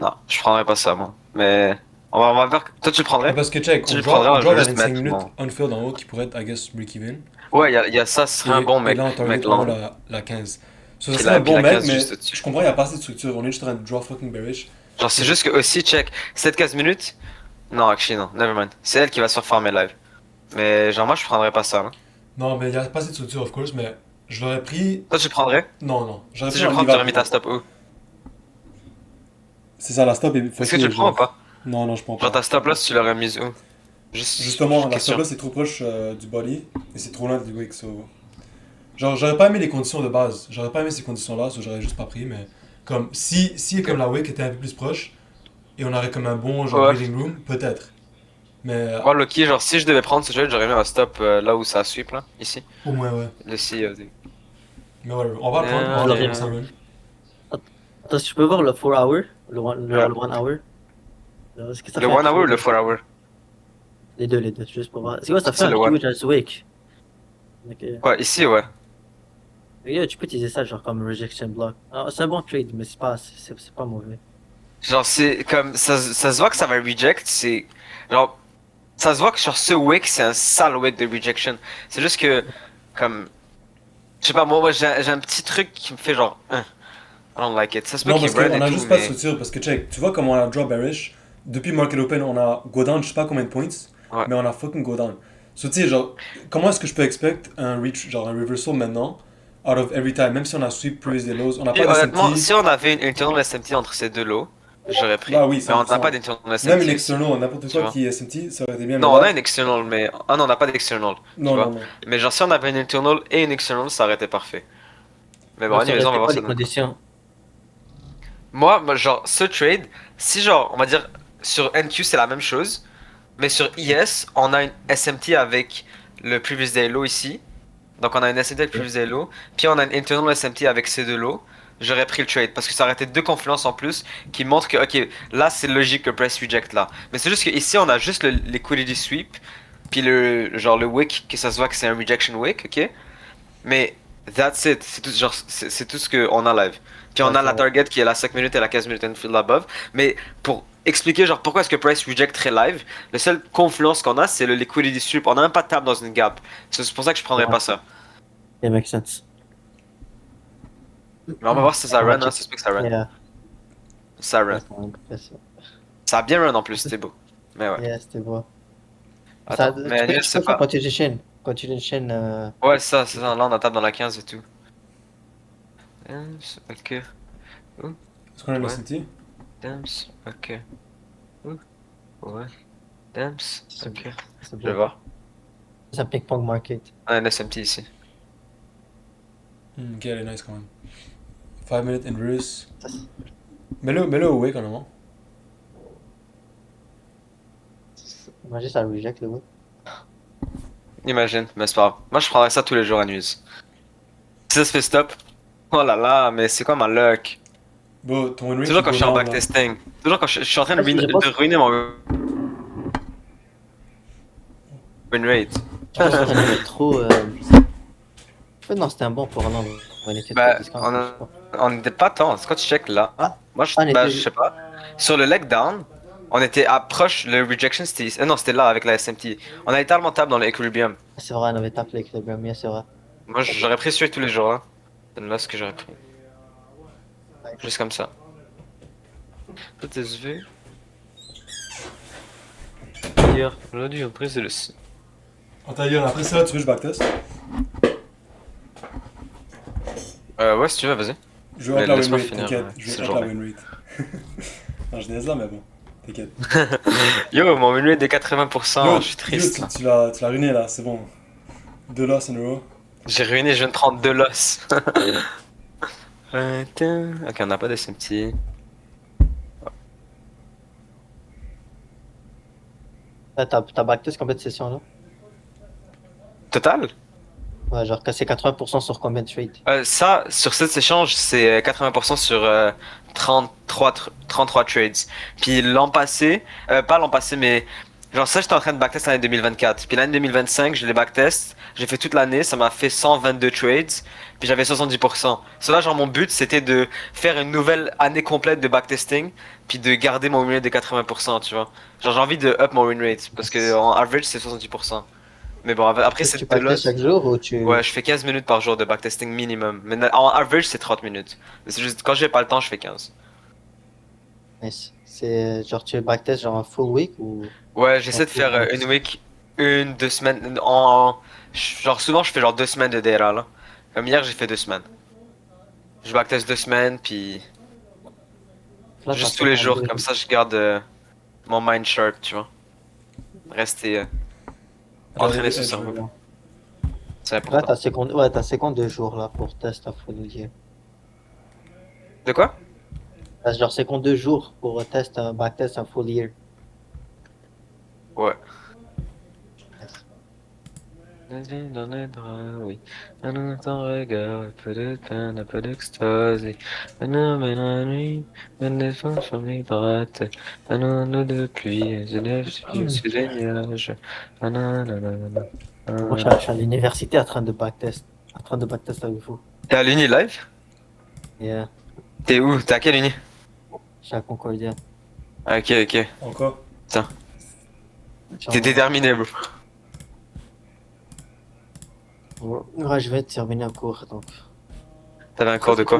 Non, je prendrais pas ça, moi. Mais. On va voir. Toi, tu le Mais prendrais? parce que check, Si tu le prendrais, on je draw veux vers juste une 5 mettre minutes mon. unfilled en haut qui pourrait être, I guess, break-even. Ouais, y a ça, ce serait un bon Et là, on mec target en haut long. la 15. So, ça Puis serait un puis bon la mec, 15 mais juste au-dessus. je comprends, il y a pas assez de structure. On est juste en train de draw fucking bearish. Genre, c'est juste que aussi, check, 7-15 minutes. Non, actually, non, nevermind. C'est elle qui va se faire farmer live. Mais genre, moi, je prendrais pas ça, là. Non, mais il y a pas assez de structure, of course, mais je l'aurais pris. Toi, tu le prendrais? Non, non. J'aurais Si pris je en le prends, tu live aurais mis ta stop où? C'est ça, la stop est Est-ce que tu fuckée, le prends ou genre. pas? Non, non, je prends Genre, pas. ta stop loss, tu l'aurais mise où? Justement, la stop question. là, c'est trop proche du body et c'est trop loin du wick, so. Genre, j'aurais pas aimé les conditions de base. J'aurais pas aimé ces conditions-là, so j'aurais juste pas pris, mais. Comme, si Ok. comme la wick était un peu plus proche et on aurait comme un bon, genre, Ouais. breathing room, peut-être. Mais. Moi, Loki, genre, si je devais prendre ce jeu, j'aurais mis un stop là où ça sweep, là, ici. Au moins, ouais. Le si. Mais ouais, on va le prendre, on va Je le l'aurais- prendre ça run. Attends, si tu peux voir le 4 hour, Ouais. le 1 hour. Est-ce que ça Le fait un 1 hour ou huge- le 4 hour? les deux, juste pour voir. C'est quoi, ça fait C'est un le one. huge as wake. Ok. Ouais, ici, ouais. Yeah, tu peux utiliser ça genre comme rejection block. Ah, c'est un bon trade, mais c'est pas mauvais. Genre, c'est comme. Ça se voit que ça va reject, c'est. Genre. Ça se voit que sur ce wick, c'est un sale wick de rejection. C'est juste que. Comme. Je sais pas, moi j'ai un petit truc qui me fait genre. I don't like it. Ça se peut Non, qu'il parce burn qu'on et a tout, juste pas de mais. structure, parce que check, tu vois comment on a draw bearish. Depuis Market Open, on a go down, je sais pas combien de points, Ouais. mais on a fucking go down. So, tu sais, genre, comment est-ce que je peux expect un reach, genre un reversal maintenant, out of every time, même si on a sweep previous des lows, on n'a Puis pas de honnêtement, SMT. si on avait une internal SMT entre ces deux lots, j'aurais pris. Ah oui, Mais on n'a 100%. pas d'internal Même une SMT. external, n'importe Tu quoi vois. qui est SMT, ça aurait été bien. Mais Non, on a là, une external, mais. Ah non, on n'a pas d'external. Tu non, non, vois. non. Mais genre, si on avait une internal et une external, ça aurait été parfait. Mais bon, Alors, ça anyways, aurait on va été voir quoi ça les dans le coup. conditions? Moi, genre, ce trade, si genre, on va dire, sur NQ, c'est la même chose. Mais sur IS, on a une SMT avec le previous day low ici. Donc on a une SMT avec previous day low. Puis on a une internal SMT avec ces deux lows. J'aurais pris le trade parce que ça aurait été deux confluences en plus qui montrent que, ok, là c'est logique que price reject là. Mais c'est juste que ici on a juste le liquidity sweep. Puis genre le wick, que ça se voit que c'est un rejection wick, ok? Mais that's it. C'est tout, genre, c'est tout ce qu'on a live. Puis on Ouais, a ça la va. target qui est la 5 minutes et la 15 minutes and field above. Mais pour expliquer genre pourquoi est-ce que price reject très live, le seul confluence qu'on a c'est le liquidity sweep. On a même pas de table dans une gap. C'est pour ça que je prendrais Ouais. pas ça. It makes sense. Mais on va voir si ça On va run, hein, check. ça se peut que ça run. Yeah. Ça Ouais, run. c'est un peu ça. Ça a bien run en plus, c'était beau. Mais ouais. Yeah, c'était beau. Attends, Tu mais peux, je tu sais peux faire pas. continuation. Continuation. Ouais, c'est ça. Là on a table dans la 15 et tout. Ok. Ouh, Est-ce qu'on a une Ouais. SMT? Dams, ok. Ouh, ouais. Dams, C'est ok. c'est Je vais beau. voir. C'est un ping-pong market. On a un SMT ici. Ok, elle est nice quand même. 5 minutes inverse. Ça, c'est- Mets-le away quand même. Hein. Imagine ça reject le whip. Imagine, mais c'est pas grave. Moi je prendrais ça tous les jours à nuit. Si ça se fait stop. Oh là là, mais c'est quoi ma luck? Bon, ton win rate, Toujours il quand go je suis en down, là. backtesting. Toujours quand je suis en train de, Je pense- de ruiner mon win rate. Je pense qu'on était trop. Non, c'était un bon pour un an. On était Bah, trop discount. on Je a- sais pas. on n'était pas tant. C'est quand tu check là. Ah, Moi je, on bah, était- je sais pas. Sur le leg down, on était approche, le rejection c'était ici. Non, c'était là avec la SMT. On a tellement table dans l'equilibrium. c'est vrai, on avait tapé l'équilibrium, yeah, c'est vrai. Moi j'aurais pris celui tous les jours. Hein. C'est là ce que j'aurais pris. Juste comme ça. Tout est vu. Hier, aujourd'hui, on prise le. Attends, Yann, après ça, tu veux que je backtest? Ouais, si tu veux, vas-y. Je vais Mais être la win laisse-moi rate, finir, t'inquiète. ouais, Je vais cette être la journée. win rate. Non, je niaise là, mais bon. T'inquiète. Yo, mon win rate est 80%, Yo, je suis triste. yo, tu l'as ruiné là, c'est bon. 2 loss in a row. J'ai ruiné, je viens de 32 loss. Ok, on n'a pas de SMT. Là, t'as backtest combien de sessions là? Total? Ouais, genre c'est 80% sur combien de trades? Ça, sur cet échange, c'est 80% sur 33 trades. Puis l'an passé, pas l'an passé, mais genre ça, j'étais en train de backtest l'année 2024. Puis l'année 2025, je l'ai backtest. J'ai fait toute l'année, ça m'a fait 122 trades. Puis j'avais 70%. Cela, genre mon but, c'était de faire une nouvelle année complète de backtesting. Puis de garder mon win rate de 80%, tu vois. Genre j'ai envie de up mon win rate. Parce que en average, c'est 70%. Mais bon, après, Est-ce que tu c'est de backtests loss. chaque jour ou tu. Ouais, je fais 15 minutes par jour de backtesting minimum. Mais en average, c'est 30 minutes. Mais c'est juste, quand j'ai pas le temps, je fais 15. Nice. C'est genre tu backtest genre un full week ou. Ouais, j'essaie de Ok, faire nice. une week, 2 semaines. Genre, souvent, je fais genre 2 semaines de DRA là. Comme hier, j'ai fait 2 semaines. Je backtest 2 semaines, puis Là, juste t'as tous les jours. 52. Comme ça, je garde mon mind sharp, tu vois. Rester entraîner son cerveau. C'est Là, important. t'as 52 jours là pour test à full year. De quoi? T'as genre 52 jours pour test un backtest un full year. Ouais. Nice. Dans les draps, oui. Un ton regard, un peu de peine, un peu d'extase. Un homme et la nuit, une défense sur mes droites. Un anneau de pluie, je lève sur les nuages. Nanana. Moi, je suis à l'université en train de backtest. En train de backtest avec vous. T'es à l'uni live? Yeah. T'es où? T'es à quelle uni? Je suis à Concordia. Ah, ok, ok. Encore? T'es déterminé, bro. Ouais, je vais terminer un cours donc. T'avais un cours de quoi?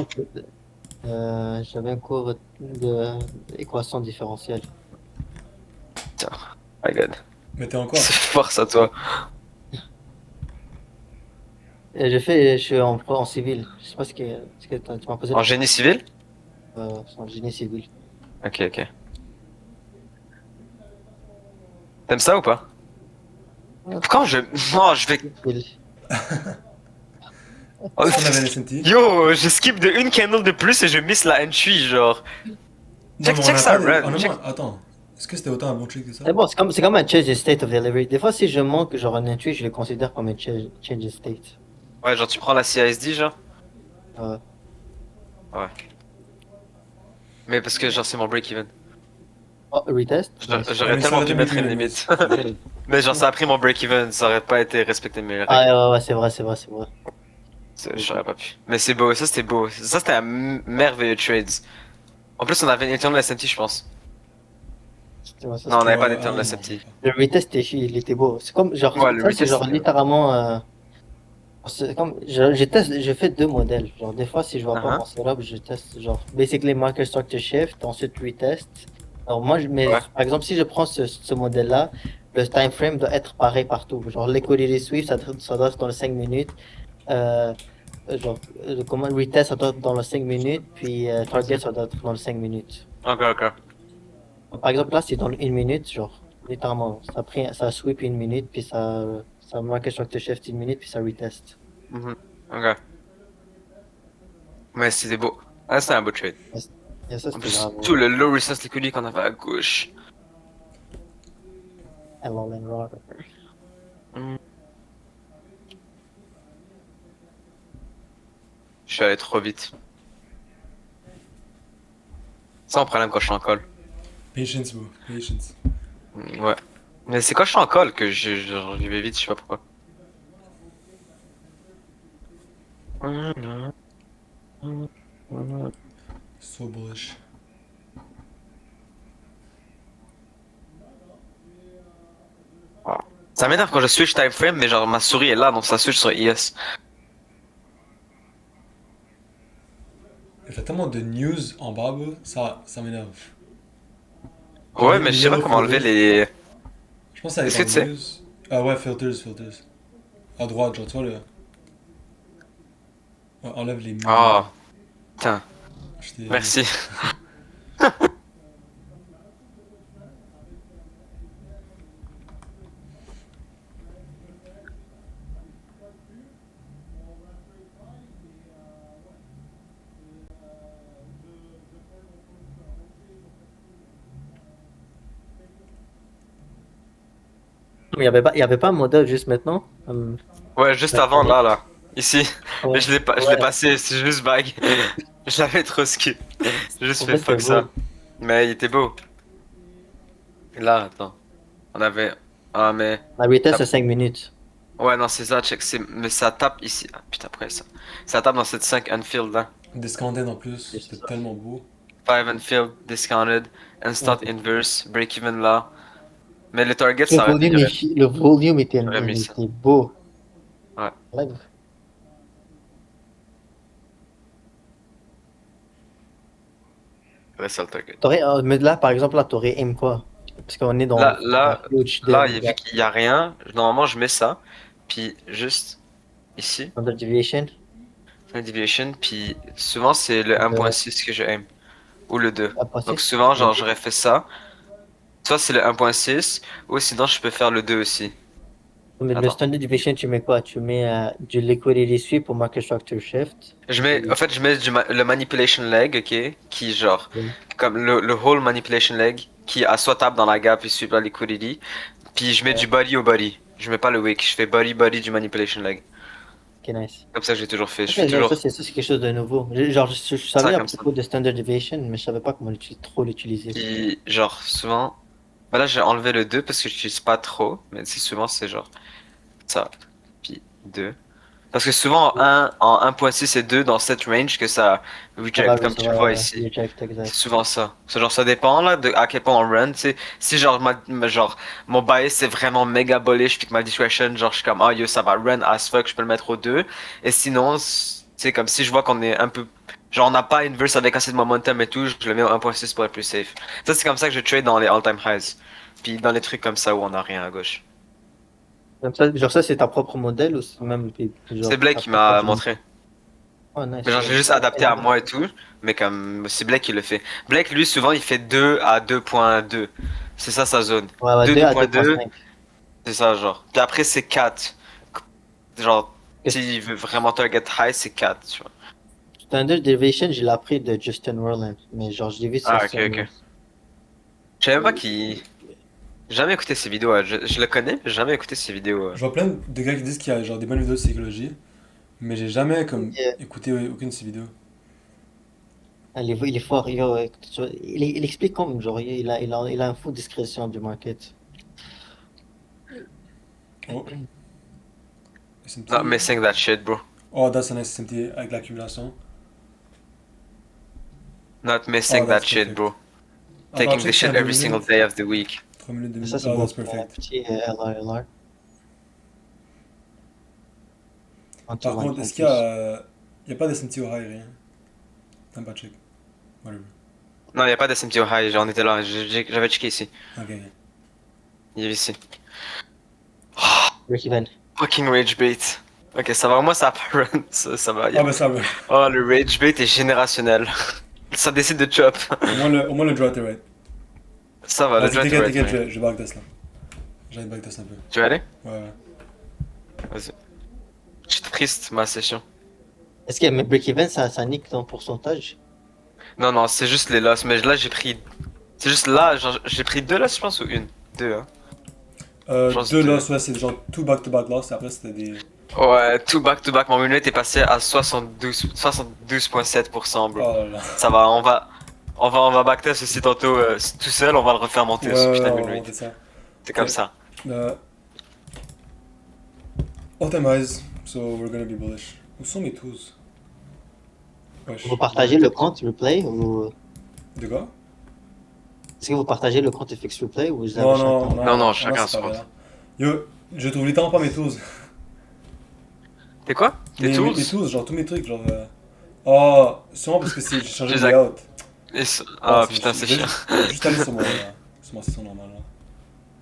J'avais un cours d'équation différentielle. My god. Mais t'es encore? C'est force à toi. Et je suis en civil. Je sais pas ce que tu m'as posé En génie civil? en génie civil. Ok, ok. T'aimes ça ou pas? Quand je... Non, je vais... Oh, Est-ce qu'on avait les SNT? Yo, je skip de une candle de plus et je miss la entry, genre. Non, mais on Check a ça, pas. run. Honnêtement, Check... attends. Est-ce que c'était autant un bon trick que ça? C'est bon, c'est comme un change de state of delivery. Des fois, si je manque genre un entry, je le considère comme un change de state. Ouais, genre tu prends la CISD, genre. Ouais. Mais parce que genre c'est mon break-even. Oh, retest? J'aurais mais ça tellement aurait dû été mettre mieux une que limite. les Mais genre ça a pris mon break-even, ça aurait pas été respecté mes règles. Ah, ouais, c'est vrai, c'est vrai, c'est vrai. J'aurais pas pu. Mais c'est beau, ça c'était beau. Ça c'était un merveilleux trade. En plus on avait une Eternal SMT je pense. Ouais, ça, Non on Ouais, avait pas ah d'Eternal non, SMT. le retest, il était beau. C'est comme, genre, Ouais, le ça, c'est retest, genre c'était- littéralement. C'est comme, je fais deux modèles. Genre, des fois, si je vois pas Uh-huh. mon setup, je teste, genre, basically marker structure shift, ensuite retest. Alors, mais Ouais. par exemple, si je prends ce modèle-là, le time frame doit être pareil partout. Genre, liquidity sweep, ça doit être dans les 5 minutes. Euh, comment, retest, ça doit être dans les 5 minutes. Puis, target, ça doit être dans les 5 minutes. Ok, ok. Par exemple, là, c'est dans une minute, genre, littéralement. Ça sweep une minute, puis ça marker structure shift une minute, puis ça retest. Mhm. Ok. Mais c'était beau. Ah, c'était un beau trade. Et ça, En c'était plus, grave. tout le low resistance liquidity qu'on avait à gauche. LLM Rock. Je suis allé trop vite. Ça, on problème quand je suis en call. Patience, bro. Patience. Ouais. Mais c'est quand je suis en call que j'y vais vite, je sais pas pourquoi. So bullish. Ça m'énerve quand je switch time frame, mais genre ma souris est là, donc ça switch sur IS. Il fait tellement de news en bas, bro. Ça m'énerve. Genre, Ouais, les mais je sais pas yellow comment enlever filters. les. Je pense que ça Est-ce est que dans tu sais? news. Ah ouais, filters. À droite, genre, tu vois le. Ouais, enlève les mouvements. Ah, putain, J'étais- merci. Il y avait pas un modèle juste maintenant? Ouais, juste avant là. Ici. Ouais. Mais je l'ai Ouais. passé, c'est juste vague. Je l'avais trop skip. J'ai juste En fait fait, c'était fuck ça. beau. Mais il était beau. Et là, attends. On avait. Ah, mais. La retest, Ça- c'est 5 minutes. Ouais, non, c'est ça, check. Mais ça tape ici. Ah, putain, après ça. Ça tape dans cette 5 unfilled là. Discounted en plus. C'est C'était ça. tellement beau. 5 unfilled, discounted, instant Ouais. inverse, break even là. Mais le target, ça aurait été. Le volume J'aurais mis ça. était beau. Ouais. Live. Ouais, c'est le target. Mais là, par exemple, là, t'aurais aim quoi? Parce qu'on est dans Là, huge vu qu'il y a rien, normalement je mets ça. Puis juste ici, standard deviation. un deviation. Puis souvent c'est le 1.6 que je aim. Ou le 2. Ah, pas Donc six. souvent, genre, j'aurais fait ça. Soit c'est le 1.6, ou sinon je peux faire le 2 aussi. Mais le Attends. standard deviation, tu mets quoi? Tu mets du liquidity sweep pour market structure shift. En fait, je mets le manipulation leg, ok, qui genre, Ouais. comme le whole manipulation leg, qui a soit tape dans la gap et suit la liquidity. Puis je mets du body au body. Je mets pas le wick, je fais body du manipulation leg. Ok, nice. Comme ça que j'ai toujours fait. Je Ok, fais toujours ça, c'est quelque chose de nouveau. Genre, je ça savais à comme ça. propos de standard deviation, mais je savais pas comment trop l'utiliser. Puis genre, souvent. Bah là, j'ai enlevé le 2 parce que j'utilise pas trop. Mais c'est souvent, c'est genre ça. Puis 2. Parce que souvent en 1.6 et 2 dans cette range que ça Ça va reject, comme tu le vois ici. reject, C'est exact. souvent ça. C'est genre ça dépend là de à quel point on run, tu sais. Si genre genre mon bias c'est vraiment méga bullish puis que ma discretion genre je suis comme ah yo ça va run as fuck, je peux le mettre au 2. Et sinon, tu sais comme si je vois qu'on est un peu genre on n'a pas une verse avec assez de momentum et tout, je le mets au 1.6 pour être plus safe. Ça c'est comme ça que je trade dans les all-time highs. Puis dans les trucs comme ça où on a rien à gauche. Comme ça, genre, ça, c'est ta propre modèle ou c'est même genre, C'est Blake ta qui propre m'a game? montré. Oh, nice. Mais genre, j'ai juste adapté à moi et tout. Mais comme, c'est Blake qui le fait. Blake, lui, souvent, il fait 2 à 2.2. C'est ça sa zone. Ouais, ouais, 2, 2 à 2.2, 2.5. c'est ça, genre. Puis après, c'est 4. Genre, Qu'est-ce- s'il veut vraiment target high, c'est 4, tu vois. Standard Deviation, je l'ai appris de Justin Roiland. Mais genre, je l'ai vu sur Ah, ok, son. ok. Je savais même pas qu'il. J'ai jamais écouté ses vidéos. Je le connais, mais j'ai jamais écouté ses vidéos. Je vois plein de gars qui disent qu'il y a genre des bonnes vidéos de psychologie, mais j'ai jamais comme écouté aucune de ces vidéos. Ah, il est fort. Il explique comme, genre, il a un fou discrétion du market. Oh, SMT. Not missing that shit, bro. Oh, that's an SMT avec l'accumulation. Not missing Oh, that that's shit, perfect. bro. Attends, Taking check this si shit c'est à every 2 single minutes. day of the week. 3 minutes, 2 Ça, minutes. c'est Oh, bon that's pour un perfect. petit LRLR. Par contre, est-ce qu'il y a. Il y a pas d'SMT au high, rien? T'as pas check. Whatever. Non, y a pas d'SMT au high, j'en étais là, j'avais checké ici. Ok, ok. Il est ici. Break even. Fucking rage bait. Ok, ça va, moi ça a pas run, ça va. Ah, bah ça va. Oh, le rage bait est générationnel. Ça décide de chop. Au moins le draw était right. Ça va, le Vas-y, draft t'inquiète, right, t'inquiète, mais- je backtest là. J'arrête de backtest un peu. Tu veux aller? Ouais, ouais. Vas-y. Je suis triste, ma session. Est-ce que break even, ça nique ton pourcentage? Non, non, c'est juste les losses, mais là j'ai pris. C'est juste là, genre, j'ai pris 2 losses, je pense, ou une? 2, hein. Genre, Deux c'était- loss, ouais, c'est genre tout back-to-back loss, et après c'était des. Ouais, tout back to back, mon minute est passé à 72,7%, bro. Oh là là. Ça va, on va backtest aussi tantôt tout seul, on va le refaire monter ce Ouais, putain de on win va rate. monter ça. C'est comme Ok. ça. All-time highs, so we're gonna be bullish. Où sont mes tools? Wesh. Vous partagez le compte replay ou De quoi? est-ce que vous partagez le compte FX replay ou vous avez Non, chacun? non, non. Non, non, on a chacun séparé, son là. Yo, je trouve littéralement pas mes tools. T'es quoi? Tes tools? Mes tools, genre tous mes trucs, genre. Oh, sûrement parce que j'ai changé de Les layout. Ah c'est putain, c'est chiant. chiant. Je vais juste aller sur ma session normale là.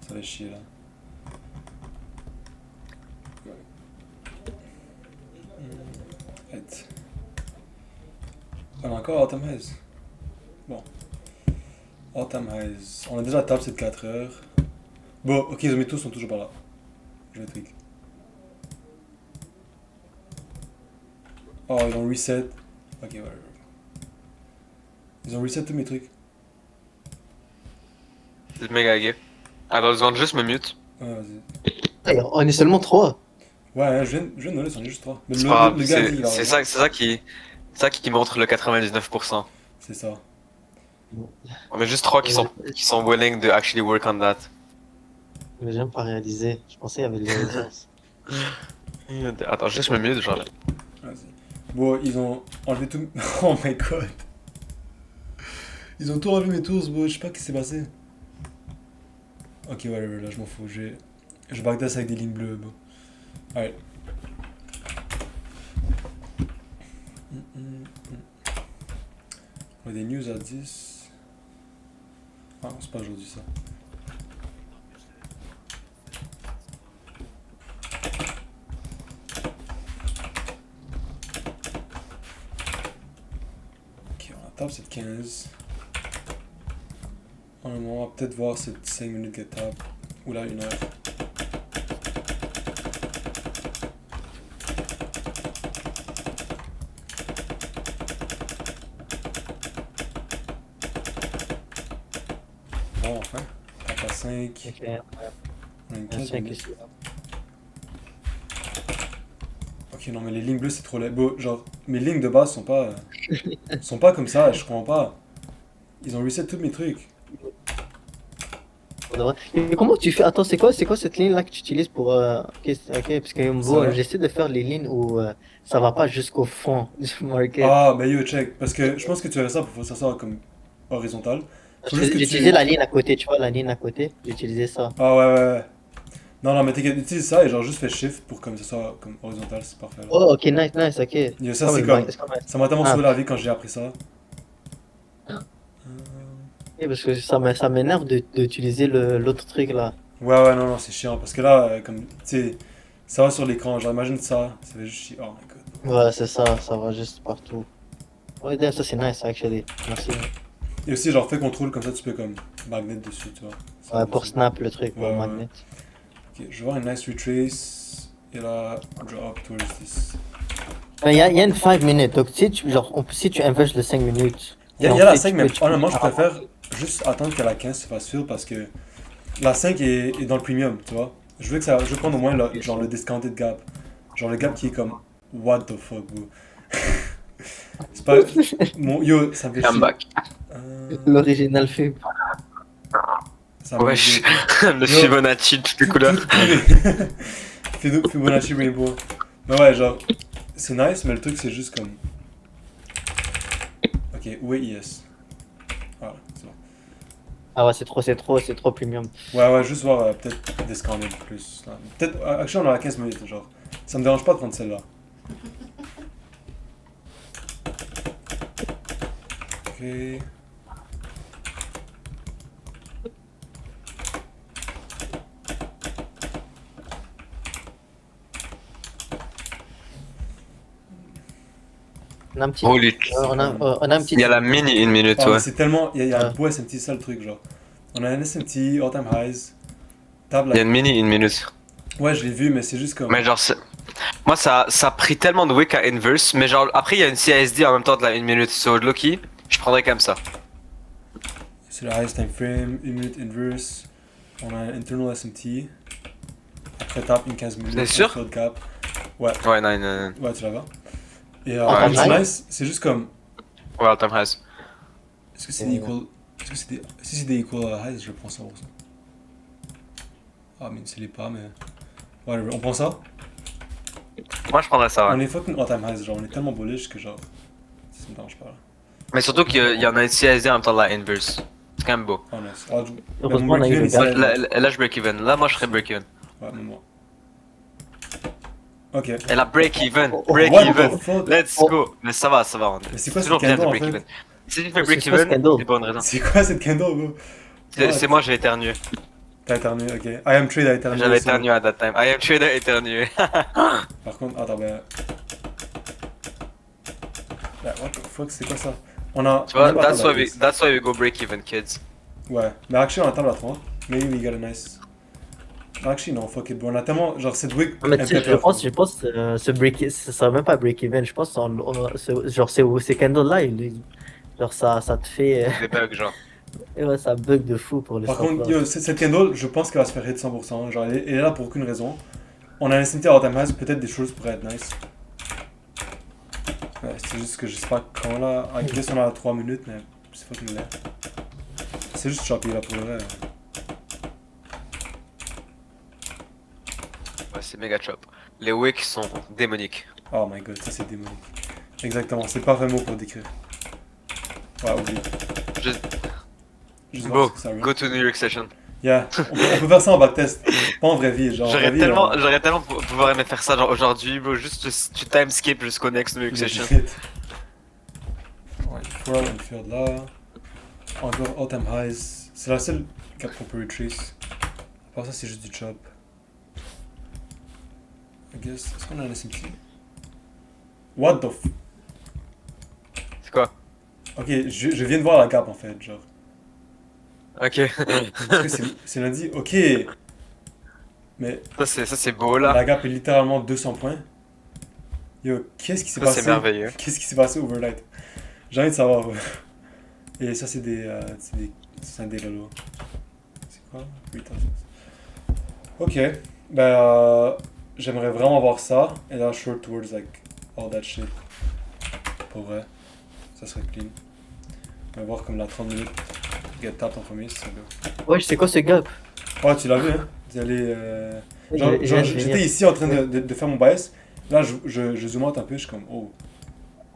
Ça va chier là. Right. On a encore all-time highs. Bon. All-time highs. On a déjà la table, c'est de 4 heures. Bon, ok, les métaux sont toujours pas là. Je vais tweak. Oh, ils ont reset. Ok, whatever. Ils ont reset tous mes trucs. C'est méga gay. Ah bah, besoin de juste me mute. Ouais, vas-y. Hey, on est seulement 3. Ouais, hein, je viens de noter, c'en est juste 3. Mais C'est pas grave, le gars dit qu'il va c'est revenir. ça qui montre le 99%. C'est ça. On a juste 3 qui sont willing to actually work on that. Mais j'ai même pas réalisé. Je pensais qu'il y avait de l'audience. Attends, juste me mute, genre là. Vas-y. Bon, ils ont enlevé tout. Oh my god. Ils ont tout enlevé mes tools, bro. Je sais pas ce qui s'est passé. Ok, whatever, là, je m'en fous. Je backdash avec des lignes bleues, bro. Alright. On a des news à 10. Ah, c'est pas aujourd'hui ça. Ok, on a table c'est de 15. On va peut-être voir cette 5 minutes de table. Ou là, 1 heure. Bon, enfin. Tape à 5. Ok, On a une un 15 5 minutes. ici. Ok, non, mais les lignes bleues, c'est trop laid. Bon, genre, mes lignes de base sont pas comme ça, je comprends pas. Ils ont reset tous mes trucs. On devrait- Mais comment tu fais? Attends, c'est quoi cette ligne là que tu utilises pour. Ok, parce que Ça va. j'essaie de faire les lignes où ça va pas jusqu'au fond du market. Ah, bah yo, check. Parce que je pense que tu avais ça pour faire ça comme horizontal. Faut juste que J'ai tu- utilisé la ligne à côté, tu vois, la ligne à côté. J'ai utilisé ça. Ah, ouais, ouais, ouais. Non, non, mais t'inquiète, utilise ça et genre juste fais shift pour comme ça soit comme horizontal, c'est parfait. Là. Oh, ok, nice, ok. Yo, ça, Comme c'est le comme. market, c'est comme un- Ça m'a tellement Ah. sauvé la vie quand j'ai appris ça. Parce que ça m'énerve d'utiliser l'autre truc là. Ouais, ouais, non, non, c'est chiant. Parce que là, comme, tu sais, Ça va sur l'écran, genre imagine ça, ça fait juste chier. Oh my god. Ouais, c'est ça, ça va juste partout. Ouais, damn, ça c'est nice, actually. Merci. Et aussi, genre, fais contrôle, comme ça tu peux comme magnet dessus, tu vois. Ça Ouais, va pour dessus. snap le truc, pour Ouais, ouais. magnet. Ok, je vais voir une nice retrace. Et là, drop towards this. Il y a une 5 minutes, donc si tu, genre, si tu inverses le 5 minutes. Il y a et la ensuite, 5, tu mais peux- honnêtement, je préfère juste attendre que la 15 se fasse fill parce que la 5 est dans le premium, tu vois. Je veux prendre au moins genre le discounted gap. Genre le gap qui est comme, what the fuck, bro. C'est pas. Yo, ça me fait chier. Comeback. L'original film. Ça me Wesh, fait le Fibonacci de toutes les couleurs. Fibonacci Rainbow. Mais ouais, genre, c'est nice, mais le truc c'est juste comme. Ok, où est IS? Voilà, c'est bon. Ah ouais, c'est trop premium. Ouais, juste voir peut-être discounted plus. Là. Peut-être, actually on a 15 minutes, genre. Ça me dérange pas de prendre celle-là. Ok. On a un petit. Holy. On a un petit. Il y a la mini une minute, Ah, mais ouais. c'est tellement. Il y a Ouais. un beau SMT, ça le truc, genre. On a un SMT, all time highs. Table Il y a une mini une minute. Ouais, je l'ai vu, mais c'est juste comme. Mais genre, moi ça a pris tellement de wick à inverse, mais genre après il y a une CSD en même temps de la 1 minute, so Loki, je prendrais comme ça. C'est le highest time frame, 1 minute inverse. On a un internal SMT. Après tape une 15 minutes. T'es sûr? Float cap. Ouais, non. Ouais, tu l'as. Et Ouais, c'est nice. nice, c'est juste comme. Ouais, all time highs. Est-ce que c'est des equal. Est-ce que c'est des. Si c'est des equal highs, je prends ça pour ça. Ah, mais c'est les pas, mais. Ouais, on prend ça? Moi je prendrais ça, On ouais. est fucking all time highs, genre on est tellement bullish que genre. Ça me dérange pas là. Mais surtout qu'il y en a une CSD en même temps de la inverse. C'est quand même beau. Oh nice. Ah, Heureusement, on a eu Break-even, le il gap. s'est- Là je break even. Là moi je serais break even. Ouais, même moi. Ok. Et là break even. Oh, oh, Break What even. the fuck? Let's go. Mais ça va. Mais c'est quoi toujours ce bien de candle, en break fait? even. Si tu fais C'est break quoi ce even, candle? c'est pas une raison. C'est quoi cette candle, bro? C'est moi j'ai éternué. T'as éternué, ok. I am trade a éternué. J'avais aussi. éternué à that time. I am trader éternué. Par contre, attends, ben. Bah, what the fuck, c'est quoi ça? On a. Tu vois, on a pas table à that's why we go break even, kids. Ouais, mais actually on a table à 3. Maybe we got a nice. Actually, non, fuck it, bro. On a tellement. Genre, cette week. Mais tu sais, je pense ce break, ça sera même pas break even. Je pense genre ces candles là, genre ça te fait, Des bugs, genre. et ouais, ça bug de fou pour les Par stop contre, loss. yo, cette candle, je pense qu'elle va se faire hit 100%. Genre, elle est là pour aucune raison. On a un SMT à time highs, peut-être des choses pourraient être nice. Ouais, c'est juste que je sais pas quand là. I guess on a 3 minutes, mais c'est fucking laid. C'est juste choppy là pour le vrai. Ouais, c'est méga chop. Les wicks sont démoniques. Oh my god, ça c'est démonique. Exactement, c'est pas vraiment mot pour décrire. Ouais, oublie. Juste voir Beau, ce que ça rend. go to New York Session. Yeah, on peut faire ça en backtest. Pas en vraie vie, genre. en vraie vie, J'aurais tellement pouvoir aimer faire ça genre aujourd'hui, bro. Juste tu time skip jusqu'au next New York Session. Ouais, Pearl and Field là. Encore all time highs. C'est la seule cap qu'on peut retrace. À part ça, c'est juste du chop. I guess. Est-ce qu'on a un SMT? What the f. C'est quoi? Ok, je viens de voir la gap en fait, genre. Ok. Est-ce que c'est lundi? Ok. Mais ça c'est beau là. la gap est littéralement 200 points. Yo, qu'est-ce qui s'est Ça passé? c'est merveilleux. Qu'est-ce qui s'est passé overnight? J'ai envie de savoir. Et ça, c'est des. C'est des lolos. C'est quoi? 8 Ok. Ben, j'aimerais vraiment voir ça. Et là, short towards like all that shit. Pour vrai. Ça serait clean. On va voir comme la 30 minutes. Get tap en premier, c'est ça. Ouais, c'est quoi ce gap? Oh, tu l'as vu, hein? Vous allez. Genre, Je viens de j'étais venir. ici en train de faire mon bias. Là, je zoome out un peu, je suis comme, oh.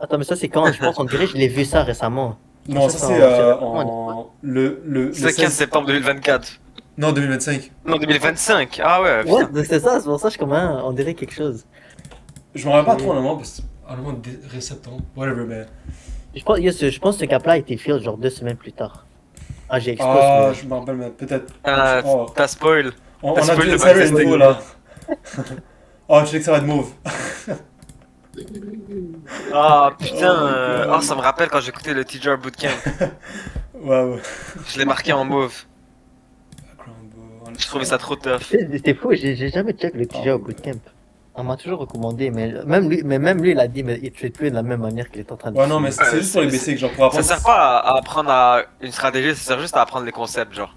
Attends, mais ça c'est quand? Je pense qu'on dirait que je l'ai vu ça récemment. Non, Ça, ça c'est c'est en- le C'est le 15 septembre 2024. Non, 2025. Non, 2025. Ah ouais, Ouais, putain. c'est ça, c'est pour ça que je comme hein, on dirait quelque chose. Je me rappelle pas trop honnêtement, parce que honnêtement, septembre, whatever, mais. Je pense que ce cap là a été field genre 2 semaines plus tard. Ah, j'ai exposé. Ah, je me rappelle, mais peut-être. Ah, Oh. t'as spoil. On t'as a spoil du le insider backtesting. info là. Oh, tu sais que ça va être mauve. Ah putain, Oh my God. ça me rappelle quand j'écoutais le TJR Bootcamp. Ouais, ouais. Je l'ai marqué en mauve. Background Je trouvais ça trop tough. C'est fou, j'ai jamais check le TJ au bootcamp. On m'a toujours recommandé, mais même lui, il a dit, mais il trade plus de la même manière qu'il est en train de Ouais, non, mais faire. c'est juste pour les basics, genre pour Ça apprendre. sert pas à apprendre à une stratégie, ça sert juste à apprendre les concepts, genre.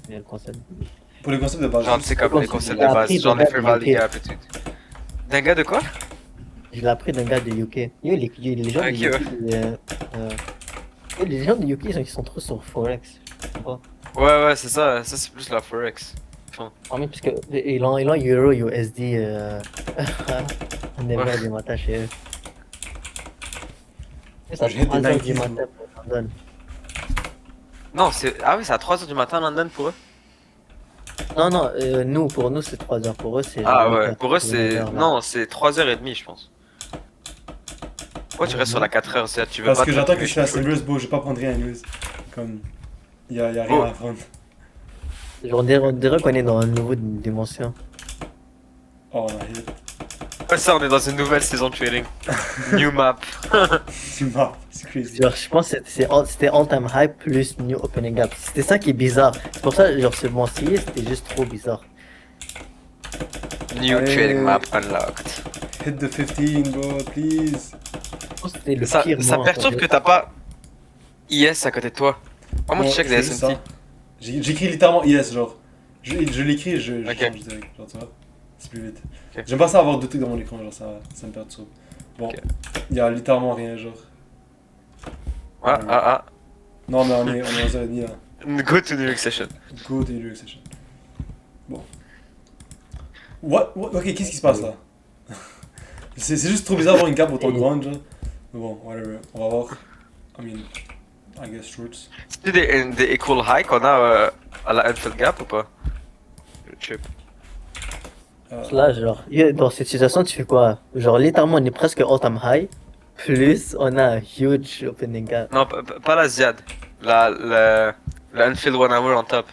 le concept. Pour les concepts de base. Genre, tu sais, comme les concepts de J'ai base, appris genre de les gars Fair de Valley UK. Gap et tout. D'un gars de quoi? Je l'ai appris d'un gars de UK. Yo, les gens Ok, de UK, les gens de UK, ils sont trop sur Forex. Je sais pas. Ouais, c'est ça c'est plus la Forex. Ah, mais parce que ils ont Euro, USD, à 9h du matin chez eux. Et ça J'ai des 3h du Nikes, matin pour London. Non, ah oui, c'est à 3h du matin à London pour eux? Non, pour nous c'est 3h, pour eux c'est Ah genre ouais, 4, pour eux c'est. 9h, là. Non, c'est 3h30, je pense. Pourquoi tu restes sur la 4h si tu veux Parce pas que te j'attends que tuer, je suis à tu peux. Silvers, beau, je vais pas prendre rien, news. Comme. Y a rien Oh. à prendre. Genre, on dirait qu'on est dans une nouvelle dimension. Oh, on a hit. Ouais, ça, on est dans une nouvelle saison de trading. New map. Tu m'as, c'est crazy. Genre, je pense que c'était all-time high plus new opening gap. C'était ça qui est bizarre. C'est pour ça, genre, ce mois-ci, c'était juste trop bizarre. New Allez. trading map unlocked. Hit the 15, bro, please. Je pense que c'était le Ça pire mois. perturbe que t'as pas IS à côté de toi. Comment Bon, tu check c'est les juste SMT? ça. J'écris littéralement yes, genre. Je l'écris, je Ok. change direct. Genre, tu vois. C'est plus vite. Ok. J'aime pas ça avoir deux trucs dans mon écran, genre, ça me perturbe. Bon, Ok. y a littéralement rien, genre. Ah. Non, mais on est 11h30 là. Go to New York Session. Go to your session. Bon. Ok, qu'est-ce qui se passe là? C'est juste trop bizarre d'avoir une cape autant grande, genre. Mais bon, whatever. On va voir. I mean, I guess shorts. C'est des equal high qu'on a à la Enfield Gap ou pas? Le chip. Là, genre, dans cette situation, tu fais quoi? Genre, littéralement, on est presque all-time high. Plus, on a un huge opening gap. Non, pas la Ziad. La Enfield 1 hour en top.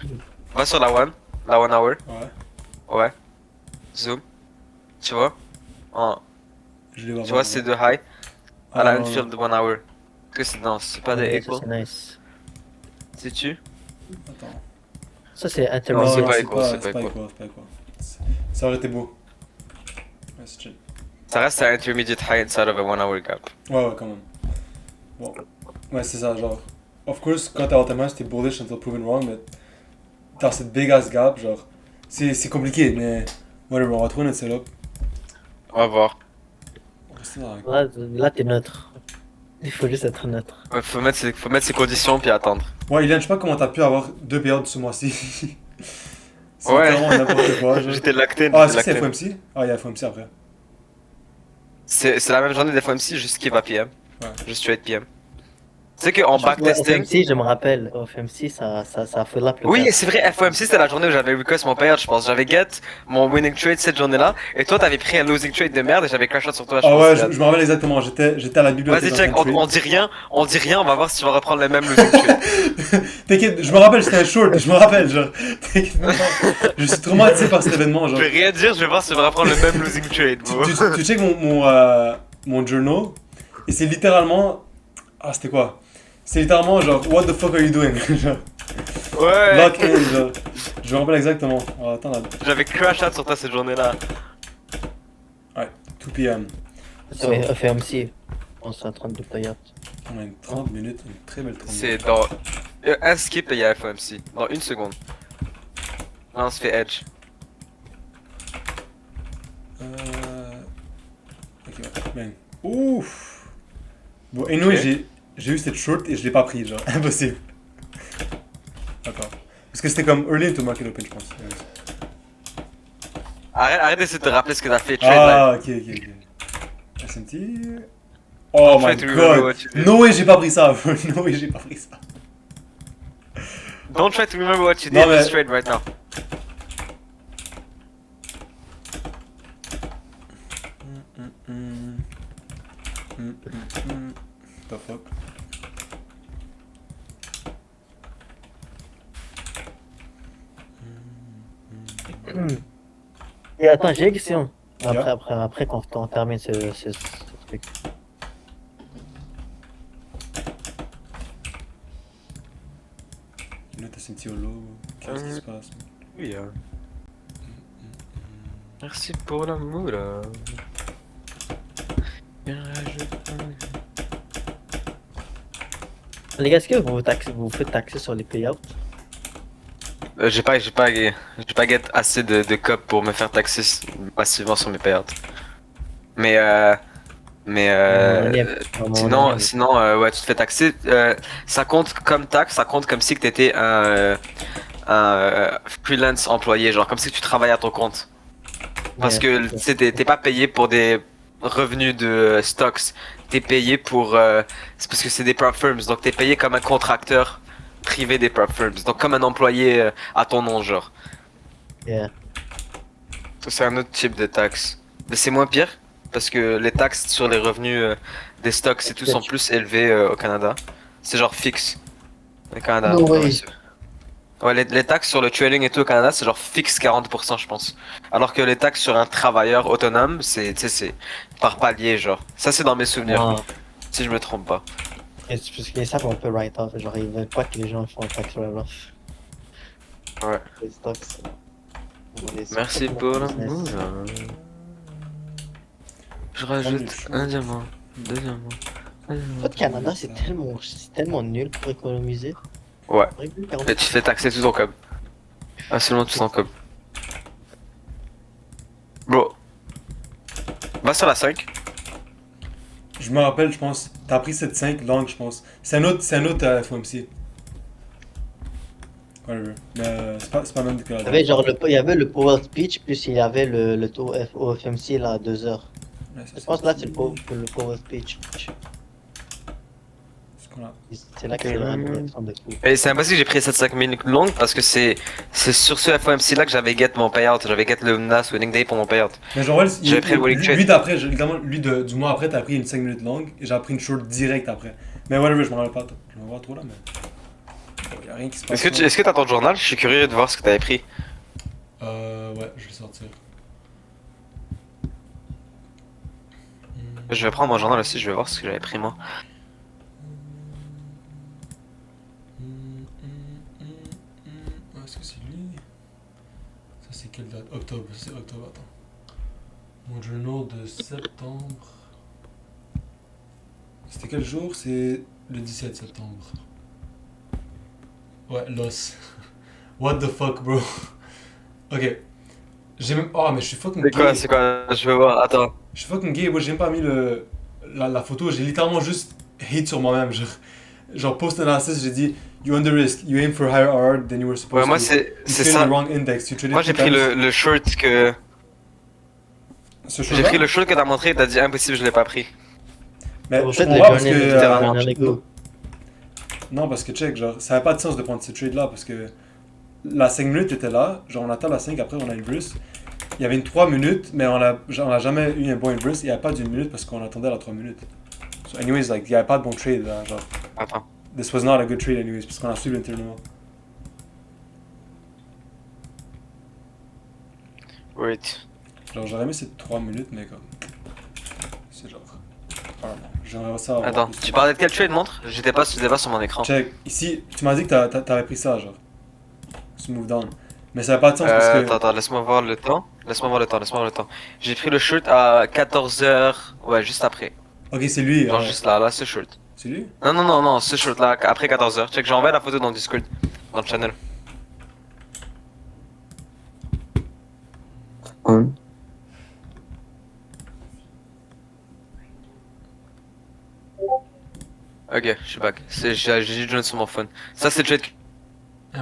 Va sur la 1 hour. Ouais, Ouais. Zoom. Tu vois? je les vois Tu pas, vois non. ces deux high à Ah, la non, Enfield 1 hour. Que c'est non, c'est pas des Ouais, ça, equal. c'est nice. Sais-tu? Attends. Ça, c'est Non, intéressant. c'est pas equal, c'est pas c'est equal. c'est pas equal. Ça aurait été beau. Ouais, c'est chill. Ça reste un intermediate high inside of a 1 hour gap. Ouais, quand même. Bon. Ouais, c'est ça, genre. Of course, quand t'es all-time high, t'es bullish until proven wrong, mais dans cette big ass gap, genre. C'est compliqué, mais. Whatever, on va trouver notre setup. On va voir. On va rester dans la- Là, t'es neutre. Il faut juste être neutre. Ouais, faut mettre ses conditions puis attendre. Ouais, Ilan, je sais pas comment t'as pu avoir deux périodes ce mois-ci. C'est Ouais. vraiment n'importe quoi, genre. J'étais lacté. Ah, est-ce que c'est FOMC? Ah, il y a FOMC après. C'est la même journée des FOMC, juste qu'il va PM. Ouais. Juste straight PM. Tu sais qu'en backtesting. FMC, je me rappelle. FMC, ça a fait la plus. Oui, c'est vrai, FOMC c'était la journée où j'avais request mon payout, je pense. J'avais get mon winning trade cette journée-là, et toi t'avais pris un losing trade de merde et j'avais crash out sur toi. Ah pense, ouais, Ziad. je me rappelle exactement. J'étais à la bibliothèque. Vas-y, en check, train de on dit rien, on va voir si tu vas reprendre le même losing trade. trade. T'inquiète, je me rappelle, c'était un short, je me rappelle, genre. T'inquiète pas. Je suis traumatisé par cet événement, Je genre. vais rien dire, je vais voir si tu vas reprendre le même losing trade, bro. Tu check mon journal, et c'est littéralement. Ah, c'était quoi? C'est littéralement genre, what the fuck are you doing? Genre, Ouais, lock in, genre. Je me rappelle exactement. Oh, attends, là. j'avais crash out sur toi cette journée-là. 2 p.m. C'est FMC. On est en train de payout. On a une 30 minutes, une très belle 30 C'est minutes. dans. Un skip et il y a FOMC. Dans une seconde. Là on se fait edge. Ok, ouais. Ben. Ouf! Bon, et nous, Ok. j'ai eu cette short et je l'ai pas pris, genre. Impossible. D'accord. Parce que c'était comme early into market open, je pense. Arrête d'essayer de te rappeler ce que t'as fait trade là. Ah, ok. SMT. Oh Try my to remember god. what you did. No way, j'ai pas pris ça. No way, j'ai pas pris ça. Don't try to remember what you Non, did, mais- just trade right now. The fuck? Et attends, j'ai une question. Après quand on termine ce truc. Là, t'as senti au lot. Qu'est-ce qui se passe? Oui, Merci pour l'amour. Les gars, est-ce que vous faites taxer sur les payouts? J'ai pas get assez de cop pour me faire taxer massivement sur mes payouts. Mais sinon ouais, tu te fais taxer. Ça compte comme taxe, ça compte comme si que t'étais un freelance employé, genre comme si tu travaillais à ton compte. Parce que tu sais, t'es pas payé pour des revenus de stocks, t'es payé pour c'est parce que c'est des prop firms, donc t'es payé comme un contracteur privé des prop firms, donc comme un employé à ton nom, genre. Yeah. Ça, c'est un autre type de taxe. Mais c'est moins pire parce que les taxes sur les revenus des stocks et tout sont plus élevés au Canada. C'est genre fixe. Au Canada. No way. Ouais, ouais, les taxes sur le trading et tout au Canada, c'est genre fixe 40%, je pense. Alors que les taxes sur un travailleur autonome, c'est, tu sais, c'est par palier, genre. Ça, c'est dans mes souvenirs, Ah. si je me trompe pas. Et c'est parce qu'ils savent un peu write off, genre ils veulent pas que les gens font un tax write off. Ouais. Les stocks. Merci pour l'amour. Je rajoute un diamant, deux diamants. En fait, Canada, c'est tellement nul pour économiser. Ouais. Régule 40. Et tu fais taxer tout ton cob. Absolument tout ton cob. Bro. Va sur la 5. Je me rappelle, je pense. T'as pris cette 5 langue, je pense. C'est un autre FOMC. Whatever. Mais c'est pas même que Il y avait genre il y avait le Power Speech, plus il y avait le tour au FMC là à 2 heures. Ouais, Je pense là c'est le Power Speech. C'est là que c'est vraiment intéressant de coup. Et c'est impossible que j'ai pris cette 5 minutes longue parce que c'est sur ce FOMC là que j'avais get mon payout. J'avais get le NAS Winning Day pour mon payout. Mais genre, J'avais pris le winning trade. lui d'après, évidemment, du mois après, t'as pris une 5 minutes longue et j'ai pris une short direct après. Mais whatever, je m'en rappelle pas. Je m'en vois trop là, mais. Y'a rien qui se passe. Est-ce que t'as ton journal? Je suis curieux de voir ce que t'avais pris. Ouais, je vais sortir. Je vais prendre mon journal aussi, je vais voir ce que j'avais pris moi. Est-ce que c'est lui? Ça c'est quelle date? Octobre, c'est octobre, attends. Mon journal de septembre. C'était quel jour? C'est le 17 septembre. Ouais, Los. What the fuck, bro? Ok. J'ai même. Oh, mais je suis fucking gay. C'est quoi? Je vais voir, attends. Je suis fucking gay, moi j'ai même pas mis la photo, j'ai littéralement juste hate sur moi-même. Genre post analysis, j'ai dit you under risk, you aim for higher RR than you were supposed Ouais, moi to. c'est You ça. traded the wrong index. You traded Moi j'ai two pris times. le short que. Ce J'ai short-là? pris le short que t'as montré, t'as dit impossible, je l'ai pas pris. Mais Vous je faites comprends les parce journées que. go. Non, parce que check, genre, ça avait pas de sens de prendre ce trade-là parce que la 5 minutes était là, genre on attend la 5, après on a une verse. Il y avait une 3 minutes, mais on a jamais eu un bon inverse, il n'y a pas d'une minute parce qu'on attendait la 3 minutes. So anyways, like, il n'y avait pas de bon trade là, genre. Attends. This was not a good trade anyways, parce qu'on a suivi l'internement. Wait. Genre j'aurais aimé ces 3 minutes, mais comme. C'est genre. Ah non, j'aimerais ça avoir Attends, plus. tu parlais de quel trade montre? J'étais pas sur mon écran. Check, ici, tu m'as dit que t'avais pris ça, genre. Smooth down. Mais ça n'a pas de sens parce que. Attends, laisse-moi voir le temps. Laisse-moi voir le temps. J'ai pris le shirt à 14h. Ouais, juste après. Ok, c'est lui. Genre juste là, ce shirt. C'est lui? Non, ce shirt là, après 14h. Check, j'ai envoyé la photo dans le Discord, dans le channel. Ok, je suis back. J'ai juste joint sur mon phone. Ça, c'est le trade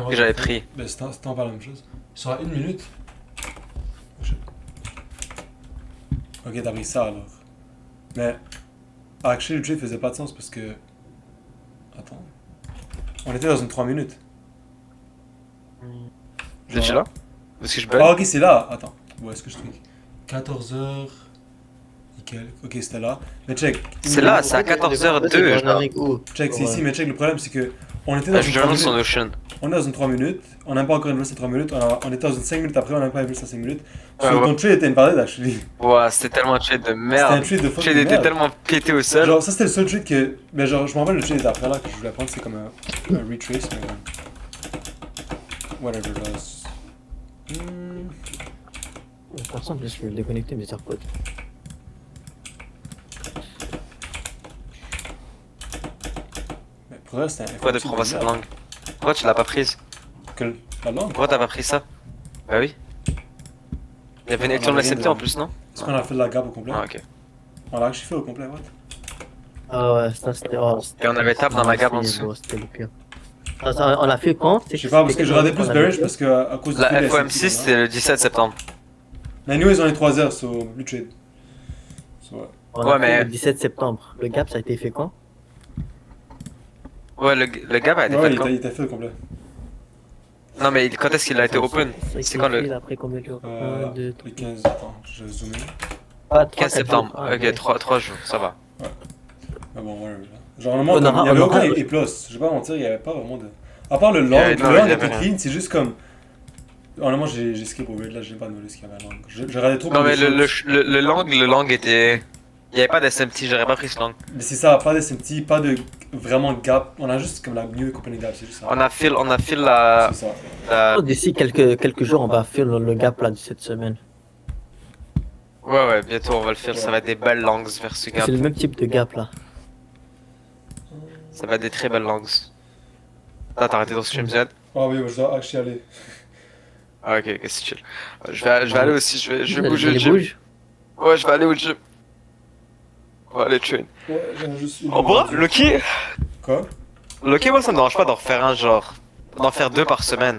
que j'avais pris. Ben, c'est pas la même chose. Sur une minute? Oh, shit. Ok, t'as pris ça alors. Mais. Actually, le trade faisait pas de sens parce que. Attends. On était dans une 3 minutes. Vous êtes là? Parce que je bug. Ah, ok, c'est là. Attends. Où est-ce que je trouve? 14h. Nickel. Ok, c'était là. Mais check. C'est là, c'est à 14h02. genre. Check, c'est ici, mais check, le problème c'est que On était dans une 3 Journal son minutes. Ocean. On est dans une 3 minutes. On n'a pas encore investi 3 minutes. On était dans une 5 minutes après, on n'a pas investi 5 minutes. Ouais, So, ouais. ton trade était invalid, actually. Ouah, c'était tellement un trade de C'était un merde. trade de Le fucking trade était merde. tellement pété au sol. Genre, ça c'était le seul trade que. Ben, genre, je m'en rappelle le trade d'après là que je voulais prendre, c'est comme un retrace, mais. Whatever, là. Personne, je vais déconnecter mes AirPods. Mais pour elle, c'était un. Pourquoi de prendre cette langue? Pourquoi tu l'as pas prise? Que la langue? Pourquoi t'as pas pris ça? Bah oui. Il y avait une élection de l'accepter en plus, non? Est-ce qu'on a fait de la gap au complet? Ah, ok. On l'a actually fait au complet, what? Ah ouais, ça c'était. Oh, Et on avait table dans la gamme en c'est- dessous. bon, c'était le pire. On a fait quand? Je sais pas, parce que je regardais plus bearish parce que à cause de La tous les FOM6 SMT, c'était le 17 septembre. Mais nous, ils ont les 3 heures, so blue trade. So, ouais. On Ouais, a fait mais- le 17 septembre. Le gap, ça a été fait quand? Ouais, le gap a été Ouais, fait quand? il était fait au complet. Non, mais quand est-ce qu'il a été open? C'est quand le Après combien de jours? 1, 2, Le 15, attends, je vais zoomer. 15 septembre? Ok, 3 jours, ça va. Mais bon, ouais, là. Genre, normalement, On comme, aura- il y avait on aucun aura- A+, je vais pas mentir, il y avait pas vraiment de... À part le long, Ouais, le non, long il y était avait rien. clean, c'est juste comme... Honnêtement, j'ai skip au weird, là, j'ai pas demandé ce qu'il y avait long. Je regardais trop Non, pour mais les le shorts. long était. Il y avait pas d'SMT, j'aurais pas pris ce long. Mais c'est ça, pas de SMT, pas de vraiment gap, on a juste comme la mieux opening gap, c'est juste ça. On a fil la. C'est ça. la- D'ici quelques jours, on va faire le gap là de cette semaine. Ouais, bientôt on va le faire, ça va être des belles longs vers ce gap. C'est le même type de gap là. Ça va être des très belles longs. Ah, t'as arrêté ton stream, Ziad? Ah oui, je dois actually aller. Ah, ok, c'est chill. Je vais aller aussi, je vais bouger Je le gym. bouge. Ouais, je vais aller au gym. On va aller train. Ouais, j'en ai juste... En vrai, Loki, Quoi? moi ça me dérange pas d'en refaire un genre. D'en faire 2 par semaine.